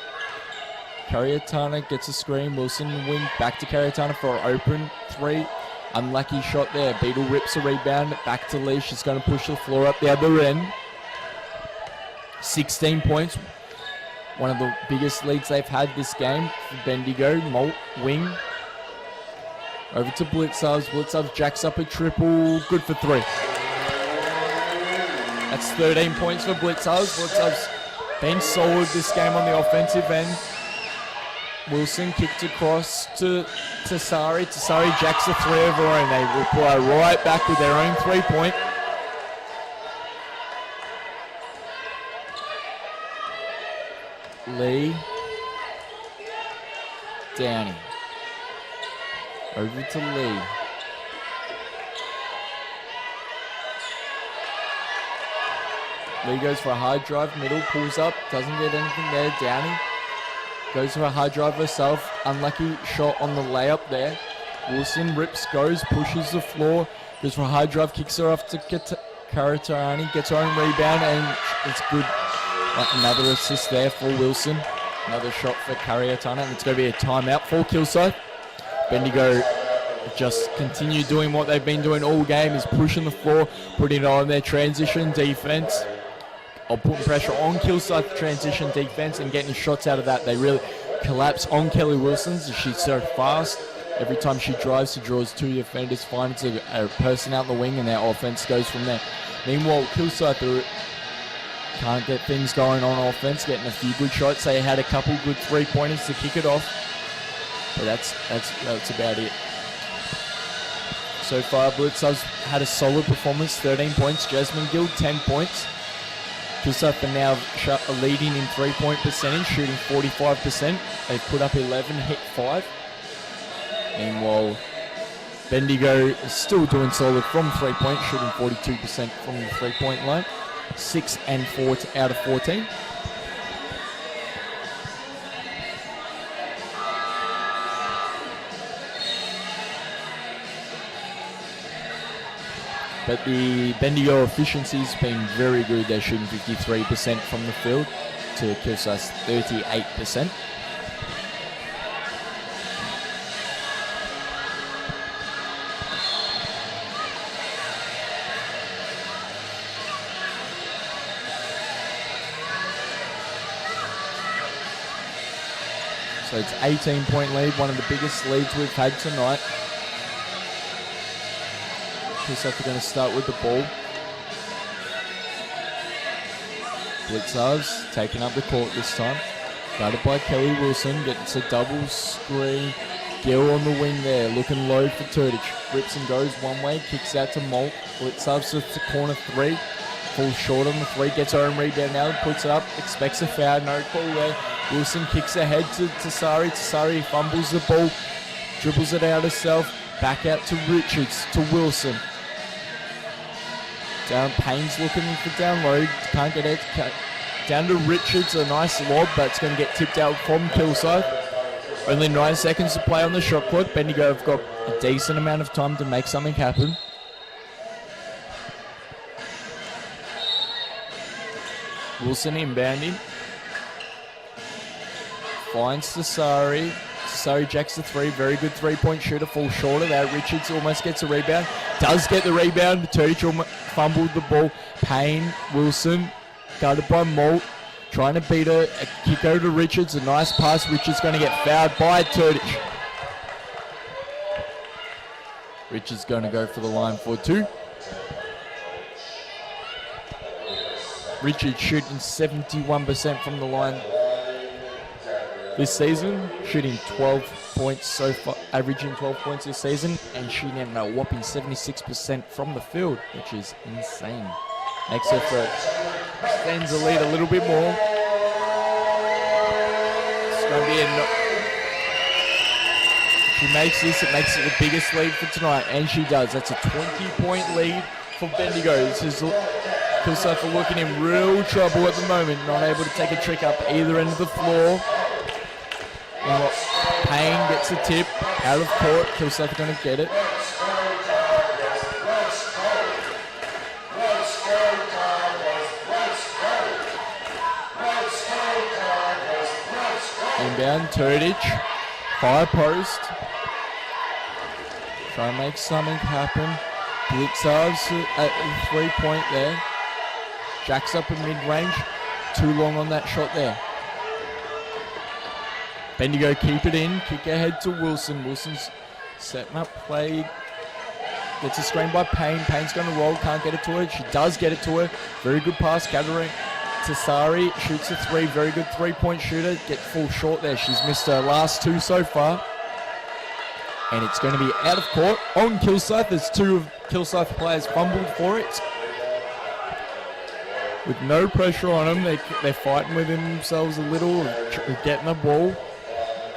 Cariatana gets a screen. Wilson wing back to Cariatana for an open three. Unlucky shot there. Beetle rips a rebound. Back to Lee. She's going to push the floor up the other end. 16 points. One of the biggest leads they've had this game for Bendigo. Molt wing. Over to Blitzovs. Blitzovs jacks up a triple. Good for three. That's 13 points for Blitzovs. Blitzovs been solid this game on the offensive end. Wilson kicked across to Tasari. Tasari jacks a three of her own. They reply right back with their own 3-point. Lee. Downey. Over to Lee. Lee goes for a hard drive, middle, pulls up, doesn't get anything there. Downey goes for a hard drive herself. Unlucky shot on the layup there. Wilson rips, goes, pushes the floor, goes for a hard drive, kicks her off to Karatarani, gets her own rebound, and it's good. Another assist there for Wilson. Another shot for Kariatana, and it's going to be a timeout for Kilsyth. Bendigo just continue doing what they've been doing all game, is pushing the floor, putting it on their transition defense, or putting pressure on Kilsyth transition defense and getting shots out of that. They really collapse on Kelly Wilson. She's so fast. Every time she drives, she draws two defenders, finds a person out in the wing, and their offense goes from there. Meanwhile, Kilsyth can't get things going on offense, getting a few good shots. They had a couple good three-pointers to kick it off, but that's about it. So far, Blitzovs had a solid performance, 13 points. Jasmine Gill, 10 points. Kilsyth are now leading in three-point percentage, shooting 45%. They've put up 11, hit 5. Meanwhile, Bendigo is still doing solid from three-point, shooting 42% from the three-point line. 6 and 4 out of 14. But the Bendigo efficiency has been very good. They're shooting 53% from the field to Kilsyth's 38%. So it's 18-point lead, one of the biggest leads we've had tonight. Kilsyth are going to start with the ball. Blitzovs taking up the court this time. Guarded by Kelly Wilson, gets a double screen. Gill on the wing there, looking low for Turdich. Rips and goes one way, kicks out to Molt. Blitzovs to the corner three. Falls short on the three, gets her own rebound now, puts it up, expects a foul, no call there. Wilson kicks ahead to Tasari. Tasari fumbles the ball, dribbles it out herself, back out to Richards, to Wilson. Down, Payne's looking for down low, can't get it. Down to Richards, a nice lob, but it's going to get tipped out from Kilsyth. Only 9 seconds to play on the shot clock. Bendigo have got a decent amount of time to make something happen. Wilson inbounding. Finds Tasari. Tasari jacks the three. Very good three-point shooter. Falls short of that. Richards almost gets a rebound. Does get the rebound. Turdich fumbled the ball. Payne, Wilson, guarded by Molt. Trying to beat her. A kick over to Richards. A nice pass. Richards going to get fouled by Turdich. Richards going to go for the line for two. Richards shooting 71% from the line this season, shooting 12 points so far, averaging 12 points this season, and shooting a whopping 76% from the field, which is insane. Next effort extends the lead a little bit more. It's going to be if she makes this, it makes it the biggest lead for tonight, and she does. That's a 20-point lead for Bendigo. This is Kilsyth are looking in real trouble at the moment, not able to take a trick up either end of the floor. Now, Payne gets a tip out of court. Kilsyth are going to get it. Inbound, Turdich, fire post. Try and make something happen. Blitzarves at the 3-point there. Jacks up in mid-range. Too long on that shot there. Bendigo keep it in. Kick ahead to Wilson. Wilson's setting up play. Gets a screen by Payne. Payne's going to roll. Can't get it to her. She does get it to her. Very good pass. Gathering. Tasari shoots a 3. Very good 3-point shooter. Get full short there. She's missed her last 2 so far. And it's going to be out of court on Kilsyth. There's 2 of Kilsyth players fumbled for it. With no pressure on them, they're fighting within themselves a little, getting the ball.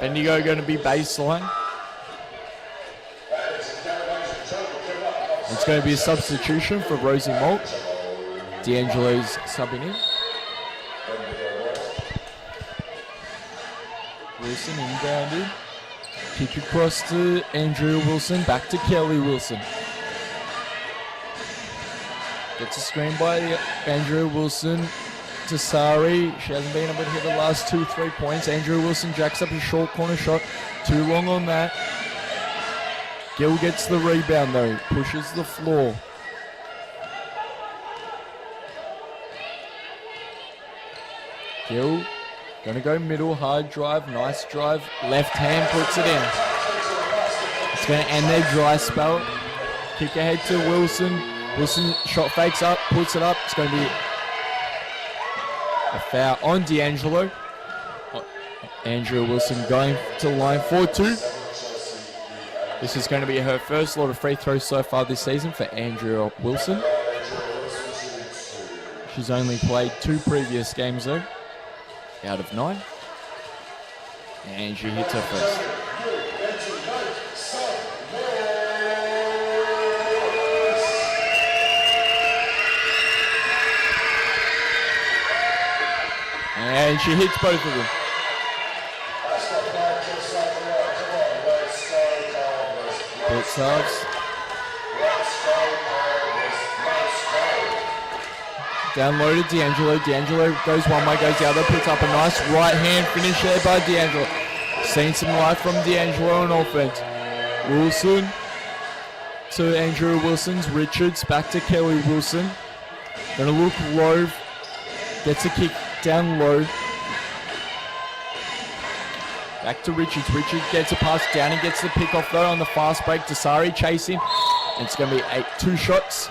Bendigo going to be baseline. It's going to be a substitution for Rosie Malt. D'Angelo's subbing in. Wilson inbounded. Kick across to Andrea Wilson, back to Kelly Wilson. Gets a screen by Andrea Wilson to Sari. She hasn't been able to hit the last 2 3-points. Andrea Wilson jacks up a short corner shot. Too long on that. Gill gets the rebound though, pushes the floor. Gill gonna go middle, hard drive, nice drive. Left hand puts it in. It's gonna end their dry spell. Kick ahead to Wilson. Wilson shot fakes up, puts it up. It's gonna be a foul on D'Angelo. Andrea Wilson going to line 4-2. This is going to be her first lot of free throws so far this season for Andrea Wilson. She's only played 2 previous games though, out of 9. And she hits her first. And she hits both of them. Blitzarves. Down low to D'Angelo. D'Angelo goes one way, goes the other, puts up a nice right hand finish there by D'Angelo. Seen some life from D'Angelo on offense. Wilson to Andrew Wilson's. Richards back to Kelly Wilson. Gonna look low. Gets a kick down low. Back to Richards. Richards gets a pass down. He gets the pick off though on the fast break. Tasari chasing. And it's going to be 2 shots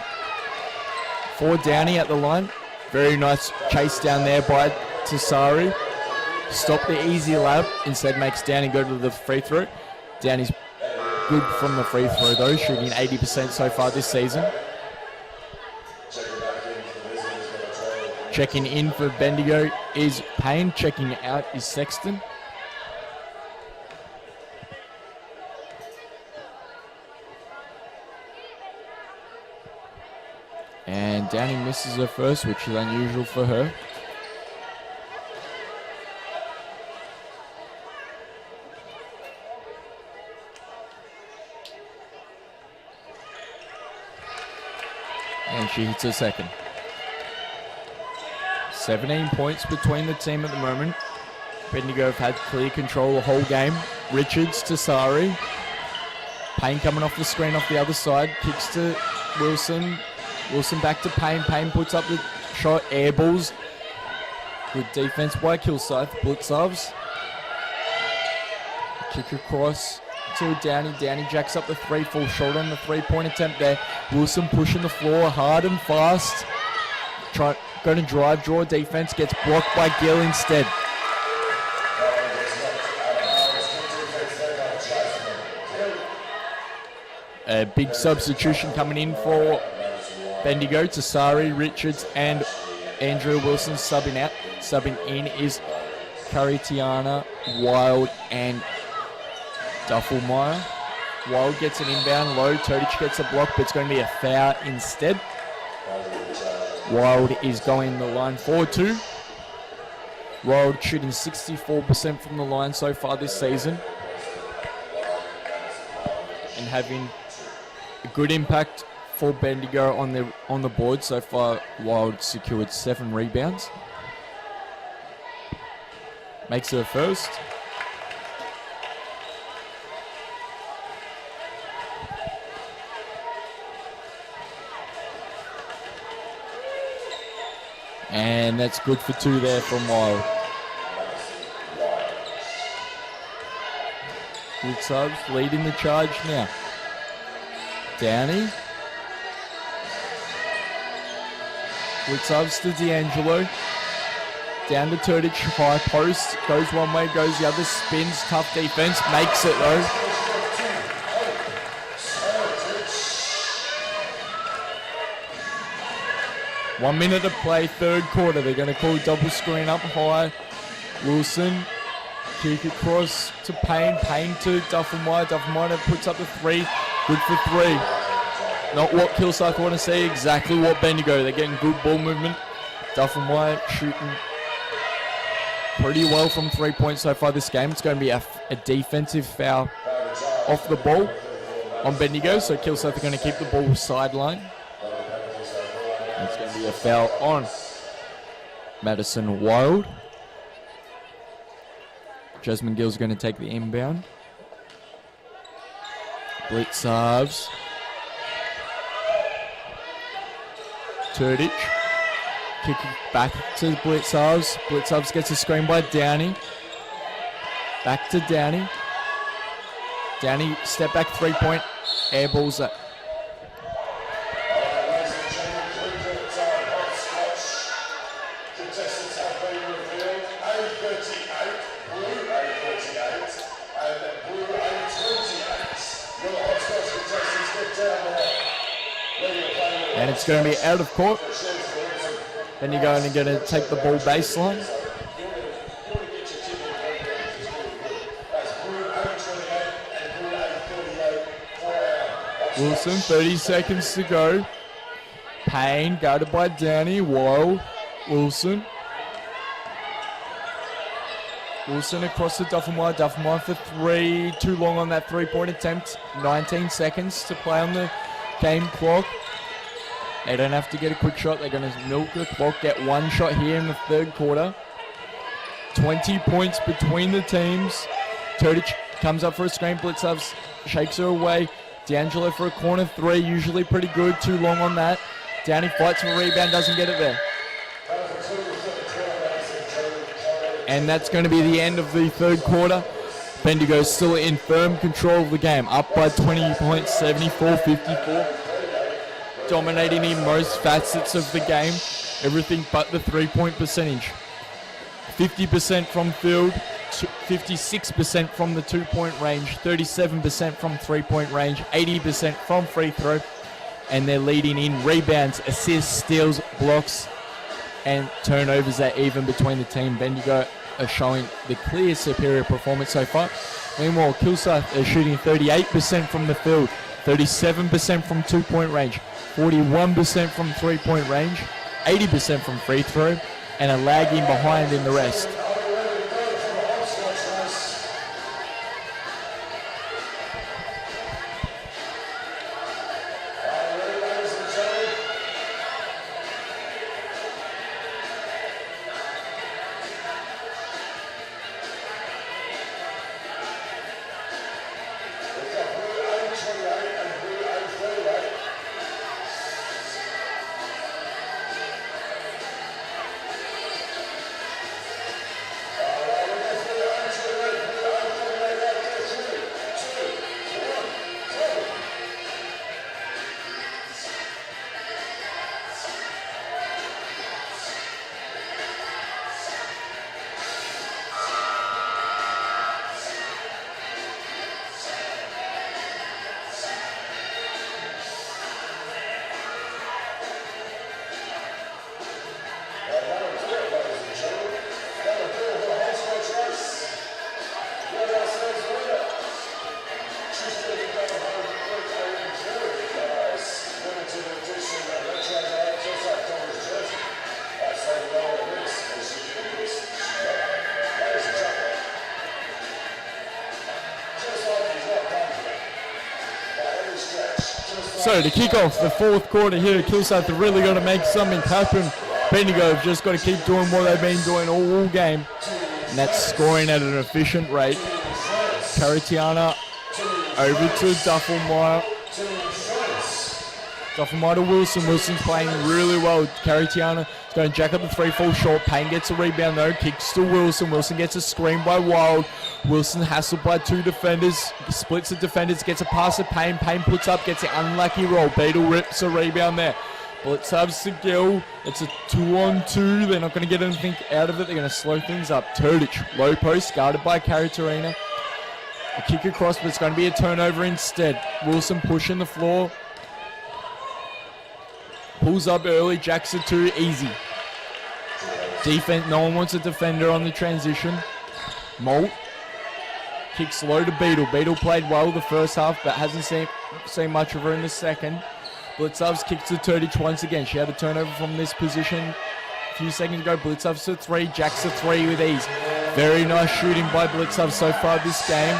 for Downey at the line. Very nice chase down there by Tasari. Stop the easy lab. Instead makes Downey go to the free throw. Downey's good from the free throw though, shooting 80% so far this season. Checking in for Bendigo is Payne. Checking out is Sexton. And Downey misses her first, which is unusual for her. And she hits her second. 17 points between the team at the moment. Bendigo have had clear control the whole game. Richards to Sari. Payne coming off the screen off the other side. Kicks to Wilson. Wilson back to Payne. Payne puts up the shot. Air balls. Good defense by Kilsyth. Blitzarves. Kick across to Downey. Downey jacks up the 3, fall short on the 3-point attempt there. Wilson pushing the floor hard and fast. Going to drive, draw defense. Gets blocked by Gill instead. A big substitution coming in for Bendigo. Tasari, Richards and Andrew Wilson subbing out. Subbing in is Caritiana, Wild and Duffelmeyer. Wild gets an inbound low. Todic gets a block, but it's going to be a foul instead. Wild is going the line 4-2. Wild shooting 64% from the line so far this season. And having a good impact for Bendigo on the board. So far, Wild secured 7 rebounds. Makes it a first. And that's good for 2 there from Wild. Good subs, leading the charge now. Downey. Good subs to D'Angelo. Down to Turdic, high post. Goes one way, goes the other, spins, tough defense, makes it though. One minute to play, third quarter. They're going to call double screen up high. Wilson, kick across to Payne. Payne to Duffenmeyer. Duffenmeyer puts up the 3. Good for 3. Not what Kilsyth want to see, exactly what Bendigo. They're getting good ball movement. Duffenmeyer shooting pretty well from 3 points so far this game. It's going to be a defensive foul off the ball on Bendigo, so Kilsyth are going to keep the ball sideline. It's going to be a foul on Madison Wild. Jasmine Gill's going to take the inbound. Blitz serves. Turdic. Kick it back to Blitzarves. Blitzarves gets a screen by Downey. Back to Downey. Downey, step back 3-point. Air balls up. And it's going to be out of court. Then you're going to take the ball baseline. Wilson, 30 seconds to go. Payne, guarded by Downey. Wild. Wilson. Wilson across to Duffenmeyer. Duffenmeyer for 3. Too long on that 3-point attempt. 19 seconds to play on the game clock. They don't have to get a quick shot. They're going to milk the clock, get one shot here in the third quarter. 20 points between the teams. Turdic comes up for a screen. Blitzarves shakes her away. D'Angelo for a corner 3, usually pretty good. Too long on that. Downey fights for a rebound, doesn't get it there. And that's going to be the end of the third quarter. Bendigo still in firm control of the game. Up by 20 points, 74-54. Dominating in most facets of the game. Everything but the 3-point percentage. 50% from field, 56% from the 2-point range, 37% from 3-point range, 80% from free throw. And they're leading in rebounds, assists, steals, blocks, and turnovers are even between the team. Bendigo are showing the clear superior performance so far. Meanwhile, Kilsyth are shooting 38% from the field, 37% from 2-point range, 41% from 3-point range, 80% from free throw, and are lagging behind in the rest. So to kick off the fourth quarter here, Kilsyth have really got to make something happen. Bendigo have just got to keep doing what they've been doing all game. And that's scoring at an efficient rate. Caritiana over to Duffelmeyer. Duffelmeyer to Wilson. Wilson's playing really well. Caritiana is going to jack up the 3, fall short. Payne gets a rebound though. Kicks to Wilson. Wilson gets a screen by Wild. Wilson hassled by 2 defenders. Splits the defenders. Gets a pass to Payne. Payne puts up. Gets an unlucky roll. Beadle rips a rebound there. Blitz has to Gill. It's a 2-on-2. They're not going to get anything out of it. They're going to slow things up. Turdich, low post, guarded by Cariterina. A kick across, but it's going to be a turnover instead. Wilson pushing the floor. Pulls up early, jacks it 2, easy. Defense, no one wants a defender on the transition. Molt. Kicks low to Beadle. Beadle played well the first half, but hasn't seen much of her in the second. Blitzovs kicks to Turdich once again. She had a turnover from this position a few seconds ago. Blitzovs to 3, jacks to 3 with ease. Very nice shooting by Blitzov so far this game.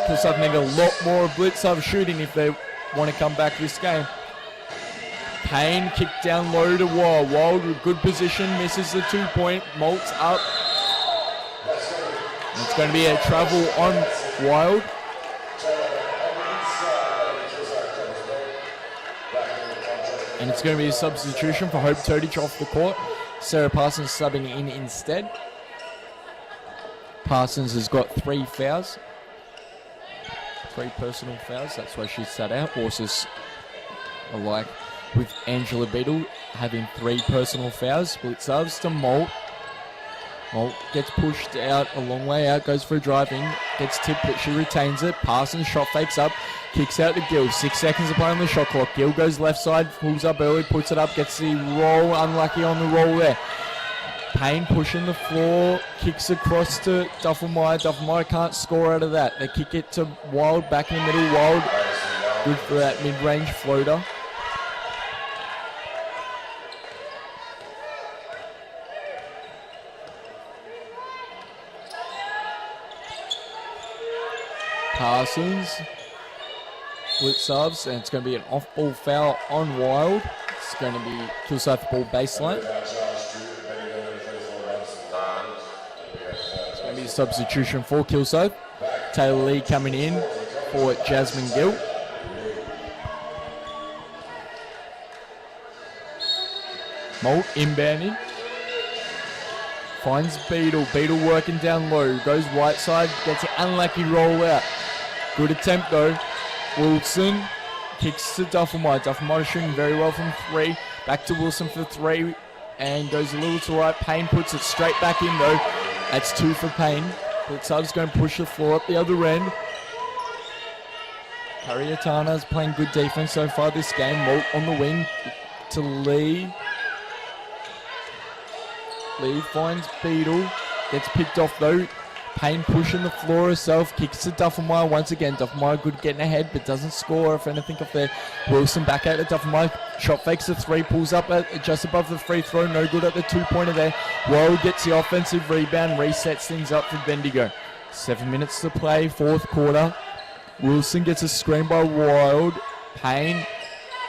Kilsyth need a lot more of Blitzov shooting if they want to come back this game. Payne kicked down low to Wild. Wild with good position, misses the 2-point. Malt's up. And it's going to be a travel on Wild. And it's going to be a substitution for Hope Turdich off the court. Sarah Parsons subbing in instead. Parsons has got 3 fouls. 3 personal fouls. That's why she's sat out. Horses alike with Angela Beadle having 3 personal fouls. Splits ups to Molt. Molt gets pushed out a long way out. Goes for a drive in. Gets tipped, but she retains it. Parsons shot fakes up. Kicks out to Gill. 6 seconds to play on the shot clock. Gill goes left side. Pulls up early. Puts it up. Gets the roll. Unlucky on the roll there. Payne pushing the floor. Kicks across to Duffelmeyer. Duffelmeyer can't score out of that. They kick it to Wild. Back in the middle. Wild. Good for that mid-range floater. Parsons. Blitz subs, and it's going to be an off-ball foul on Wild. It's going to be Kilsyth ball baseline. It's going to be a substitution for Kilsyth. Taylor Lee coming in for Jasmine Gill. Molt inbounding. Finds Beadle. Beadle working down low. Goes right side. Gets an unlucky roll out. Good attempt though. Wilson kicks to Duffelmeyer. Duffelmeyer shooting very well from 3. Back to Wilson for 3 and goes a little to right. Payne puts it straight back in though. That's 2 for Payne. Blitzov's going to push the floor up the other end. Cariatana's playing good defense so far this game. Molt on the wing to Lee. Lee finds Beadle. Gets picked off though. Payne pushing the floor herself, kicks to Duffelmeyer once again. Duffelmeyer good getting ahead, but doesn't score if anything off there. Wilson back out to Duffelmeyer, shot fakes the 3, pulls up at just above the free throw, no good at the 2-pointer there. Wild gets the offensive rebound, resets things up for Bendigo. 7 minutes to play, 4th quarter. Wilson gets a screen by Wild. Payne,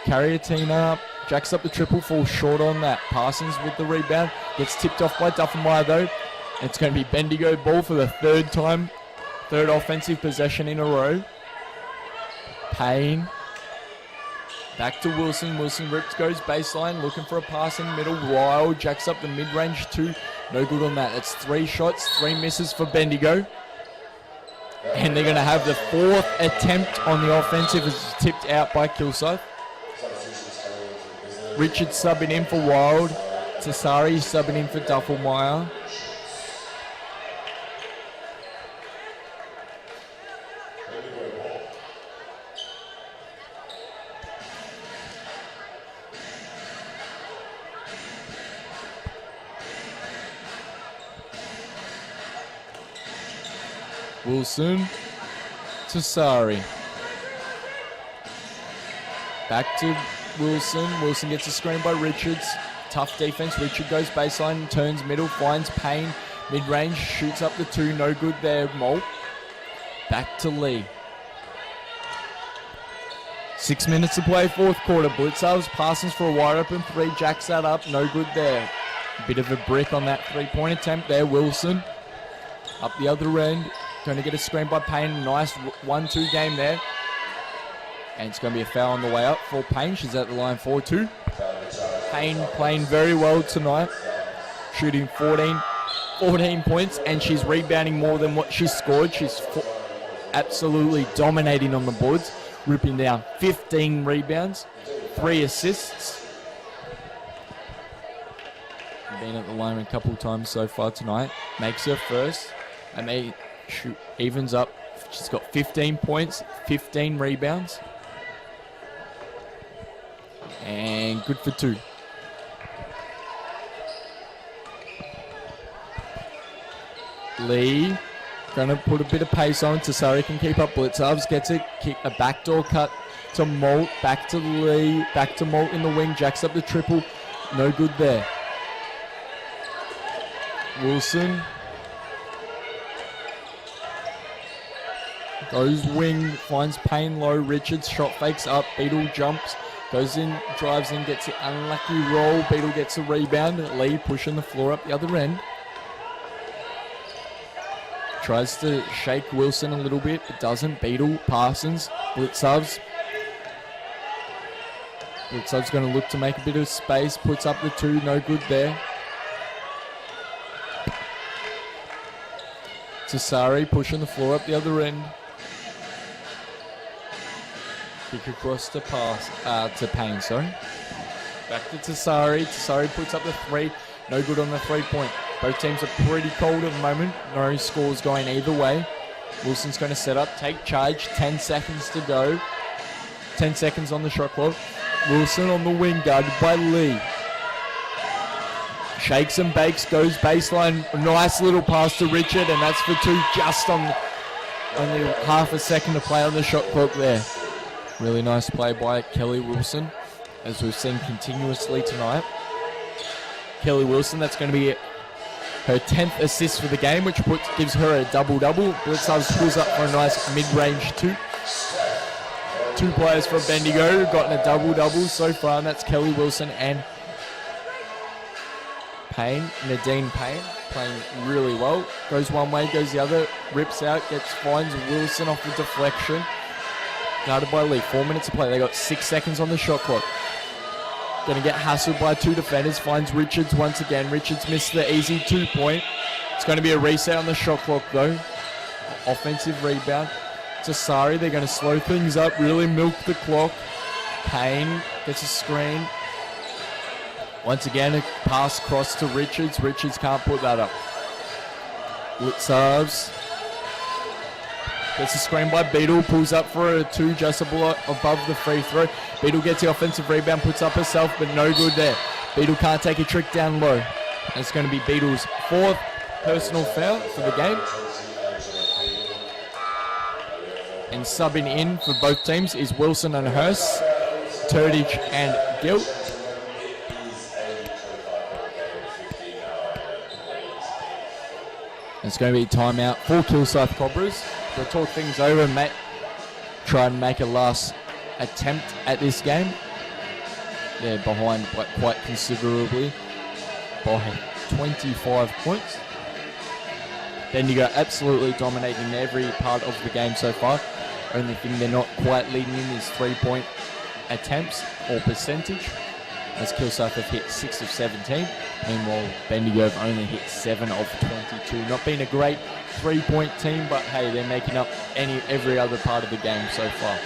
Cariotina, jacks up the triple, falls short on that. Parsons with the rebound, gets tipped off by Duffelmeyer though. It's going to be Bendigo ball for the 3rd time, 3rd offensive possession in a row. Payne. Back to Wilson. Wilson ripped, goes baseline, looking for a pass in the middle. Wild jacks up the mid-range 2. No good on that. That's 3 shots, 3 misses for Bendigo. And they're going to have the 4th attempt on the offensive as it's tipped out by Kilsyth. Richard subbing in for Wild. Tassari subbing in for Duffelmeyer. Wilson to Sari. Back to Wilson. Wilson gets a screen by Richards. Tough defense. Richard goes baseline, turns middle, finds Payne. Mid-range, shoots up the 2. No good there, Molt. Back to Lee. 6 minutes to play, fourth quarter. Blitzers passes for a wide open three. Jacks that up. No good there. Bit of a brick on that three-point attempt there. Wilson up the other end. Going to get a screen by Payne. Nice 1-2 game there. And it's going to be a foul on the way up for Payne. She's at the line 4-2. Payne playing very well tonight. Shooting 14 points, and she's rebounding more than what she scored. She's absolutely dominating on the boards, ripping down 15 rebounds, 3 assists. Been at the line a couple times so far tonight. Makes her first, and they evens up. She's got 15 points, 15 rebounds, and good for 2. Lee going to put a bit of pace on. Tasari can keep up Blitzarves. Gets a kick, a backdoor cut to Molt. Back to Lee. Back to Molt in the wing. Jacks up the triple. No good there. Wilson goes wing. Finds Payne low. Richards shot fakes up. Beetle jumps. Goes in. Drives in. Gets the unlucky roll. Beetle gets a rebound. Lee pushing the floor up the other end. Tries to shake Wilson a little bit, but doesn't. Beetle, Parsons, Blitzarves. Blitzarves going to look to make a bit of space. Puts up the 2, no good there. Tasari pushing the floor up the other end. Kick across to Payne, sorry. Back to Tasari. Tasari puts up the 3, no good on the 3-point. Both teams are pretty cold at the moment. No scores going either way. Wilson's going to set up, take charge. 10 seconds to go. 10 seconds on the shot clock. Wilson on the wing, guarded by Lee. Shakes and bakes, goes baseline. Nice little pass to Richard, and that's for 2 just on only half a second to play on the shot clock there. Really nice play by Kelly Wilson, as we've seen continuously tonight. Kelly Wilson, that's going to be her 10th assist for the game, which gives her a double-double. Blitzarves pulls up for a nice mid-range 2. 2 players from Bendigo who've gotten a double-double so far, and that's Kelly Wilson and Payne. Nadine Payne playing really well. Goes one way, goes the other, rips out, finds Wilson off the deflection. Guarded by Lee. 4 minutes to play. They got 6 seconds on the shot clock. Going to get hassled by 2 defenders. Finds Richards once again. Richards missed the easy 2-point. It's going to be a reset on the shot clock though. Offensive rebound. Tasari, they're going to slow things up, really milk the clock. Payne gets a screen. Once again, a pass across to Richards. Richards can't put that up. Blitzarves gets a screen by Beetle, pulls up for a 2 just above the free throw. Beetle gets the offensive rebound, puts up herself, but no good there. Beetle can't take a trick down low. And it's going to be Beetle's 4th personal foul for the game. And subbing in for both teams is Wilson and Hurst, Turdage and Gilt. It's going to be a timeout for Kilsyth Cobras. They'll talk things over and try and make a last attempt at this game. They're behind quite considerably by 25 points. Bendigo absolutely dominating every part of the game so far. Only thing they're not quite leading in is 3-point attempts or percentage, as Kilsyth have hit 6 of 17. Meanwhile, Bendigo have only hit 7 of 22. Not been a great 3-point team, but hey, they're making up every other part of the game so far.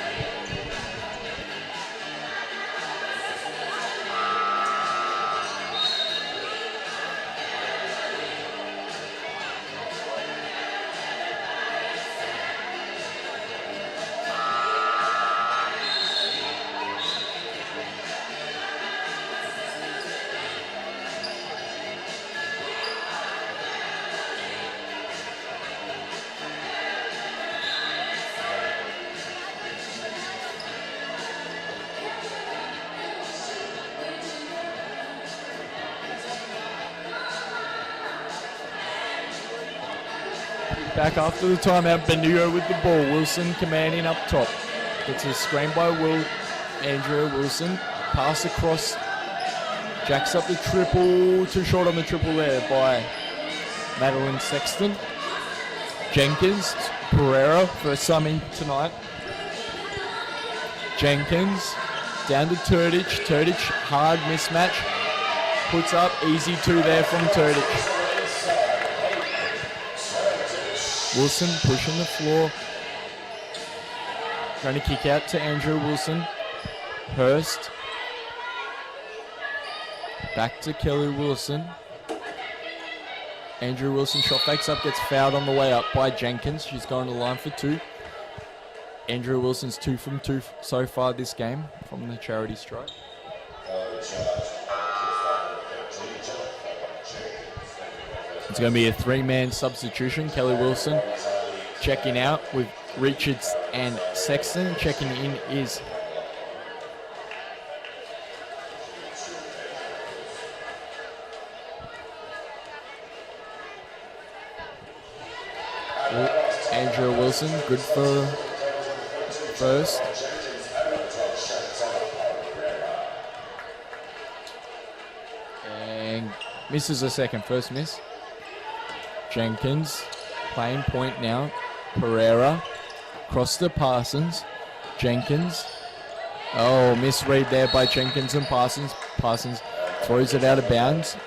Back after the timeout, Bendigo with the ball. Wilson commanding up top. Gets a screen by Will. Andrea Wilson. Pass across. Jacks up the triple. Too short on the triple there by Madeline Sexton. Jenkins. Pereira. First time in tonight. Jenkins. Down to Turdich. Turdich. Hard mismatch. Puts up. Easy two there from Turdich. Wilson pushing the floor. Trying to kick out to Andrew Wilson. Hurst. Back to Kelly Wilson. Andrew Wilson shot fakes up, gets fouled on the way up by Jenkins. She's going to the line for two. Andrew Wilson's 2 from 2 so far this game from the charity strike. It's going to be a 3-man substitution. Kelly Wilson checking out with Richards and Sexton. Checking in is Andrew Wilson, good for first. And misses a second, first miss. Jenkins playing point now. Pereira across to Parsons. Jenkins. Oh, misread there by Jenkins and Parsons. Parsons throws it out of bounds.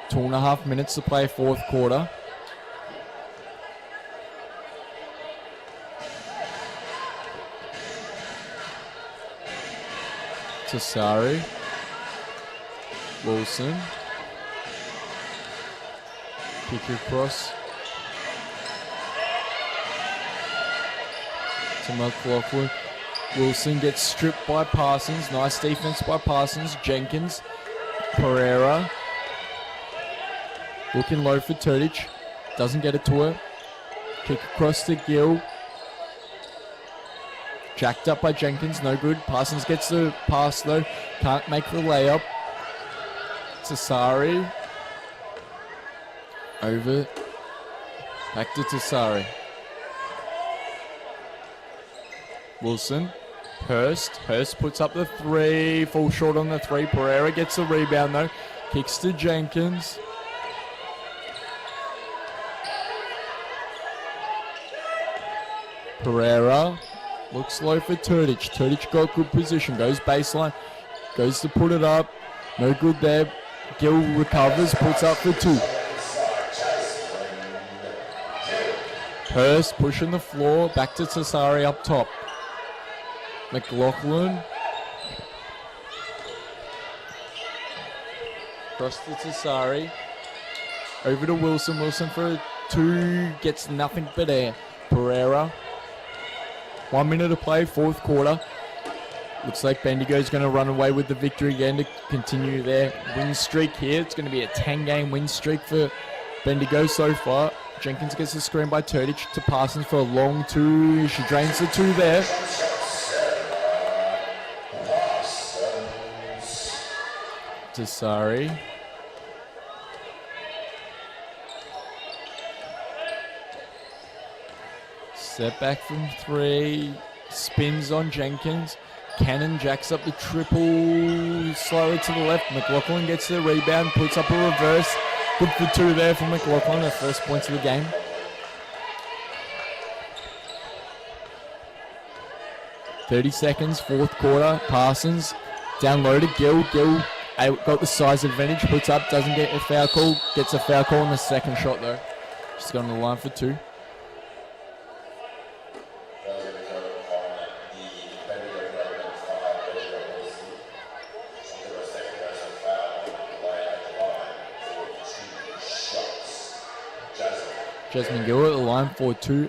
2.5 minutes to play, fourth quarter. Tassari. Wilson. Kick across to McLaughlin. Wilson gets stripped by Parsons. Nice defense by Parsons. Jenkins. Pereira. Looking low for Turdich. Doesn't get it to her. Kick across to Gill. Jacked up by Jenkins. No good. Parsons gets the pass though. Can't make the layup. Tassari. Over. Back to Tassari. Wilson. Hurst. Hurst puts up the 3. Falls short on the 3. Pereira gets the rebound though. Kicks to Jenkins. Pereira. Looks low for Turdich. Turdich got good position. Goes baseline. Goes to put it up. No good there. Gill recovers. Puts up for 2. Hurst pushing the floor. Back to Tassari up top. McLaughlin. Across to Tassari. Over to Wilson. Wilson for a 2. Gets nothing but air. Pereira. 1 minute to play, fourth quarter. Looks like Bendigo's going to run away with the victory again to continue their win streak here. It's going to be a 10-game win streak for Bendigo so far. Jenkins gets a screen by Turdich to Parsons for a long 2. She drains the 2 there. Tassari. Step back from 3. Spins on Jenkins. Cannon jacks up the triple. Slowly to the left. McLaughlin gets the rebound. Puts up a reverse. Good for 2 there for McLaughlin. Her first points of the game. .30 seconds. Fourth quarter. Parsons. Down low to Gill. Gill got the size advantage. Puts up. Doesn't get a foul call. Gets a foul call on the second shot though. She's gone to the line for 2. Jasmine Gill at the line for 2.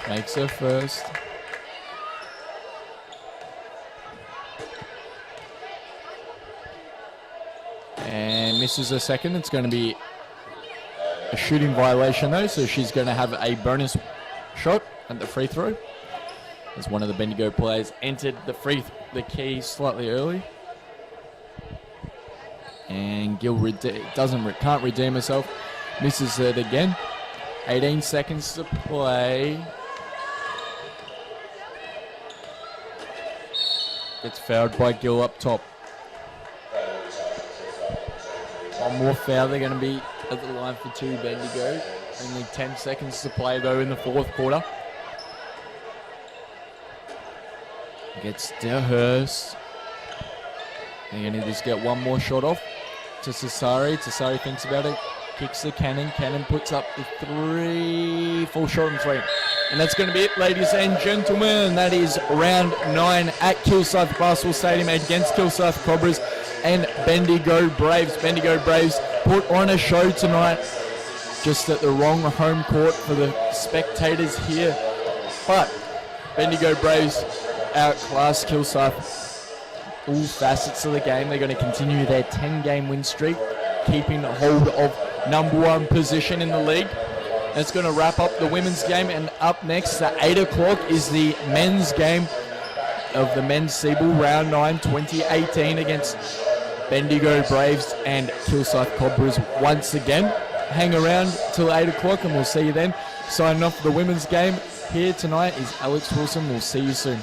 Makes her first. And misses her second. It's going to be a shooting violation though, so she's going to have a bonus shot at the free throw. as one of the Bendigo players entered the key slightly early. And Gill can't redeem herself. Misses it again. 18 seconds to play. Gets fouled by Gill up top. One more foul. They're going to be at the line for 2 Bendigo. Only 10 seconds to play though in the fourth quarter. Gets Dehurst. They're going to just get one more shot off to Sassari. Sassari thinks about it. Kicks the Cannon. Cannon puts up the 3. Full shot and 3. And that's going to be it, ladies and gentlemen. That is round 9 at Kilsyth Basketball Stadium against Kilsyth Cobras and Bendigo Braves. Bendigo Braves put on a show tonight, just at the wrong home court for the spectators here. But Bendigo Braves outclassed Kilsyth all facets of the game. They're going to continue their 10-game win streak, keeping hold of #1 position in the league. That's going to wrap up the women's game, and up next at 8 o'clock is the men's game of the men's Seabull round 9 2018 against Bendigo Braves and Kilsyth Cobras once again. Hang around till 8 o'clock and we'll see you then. Signing off for the women's game here tonight is Alex Wilson. We'll see you soon.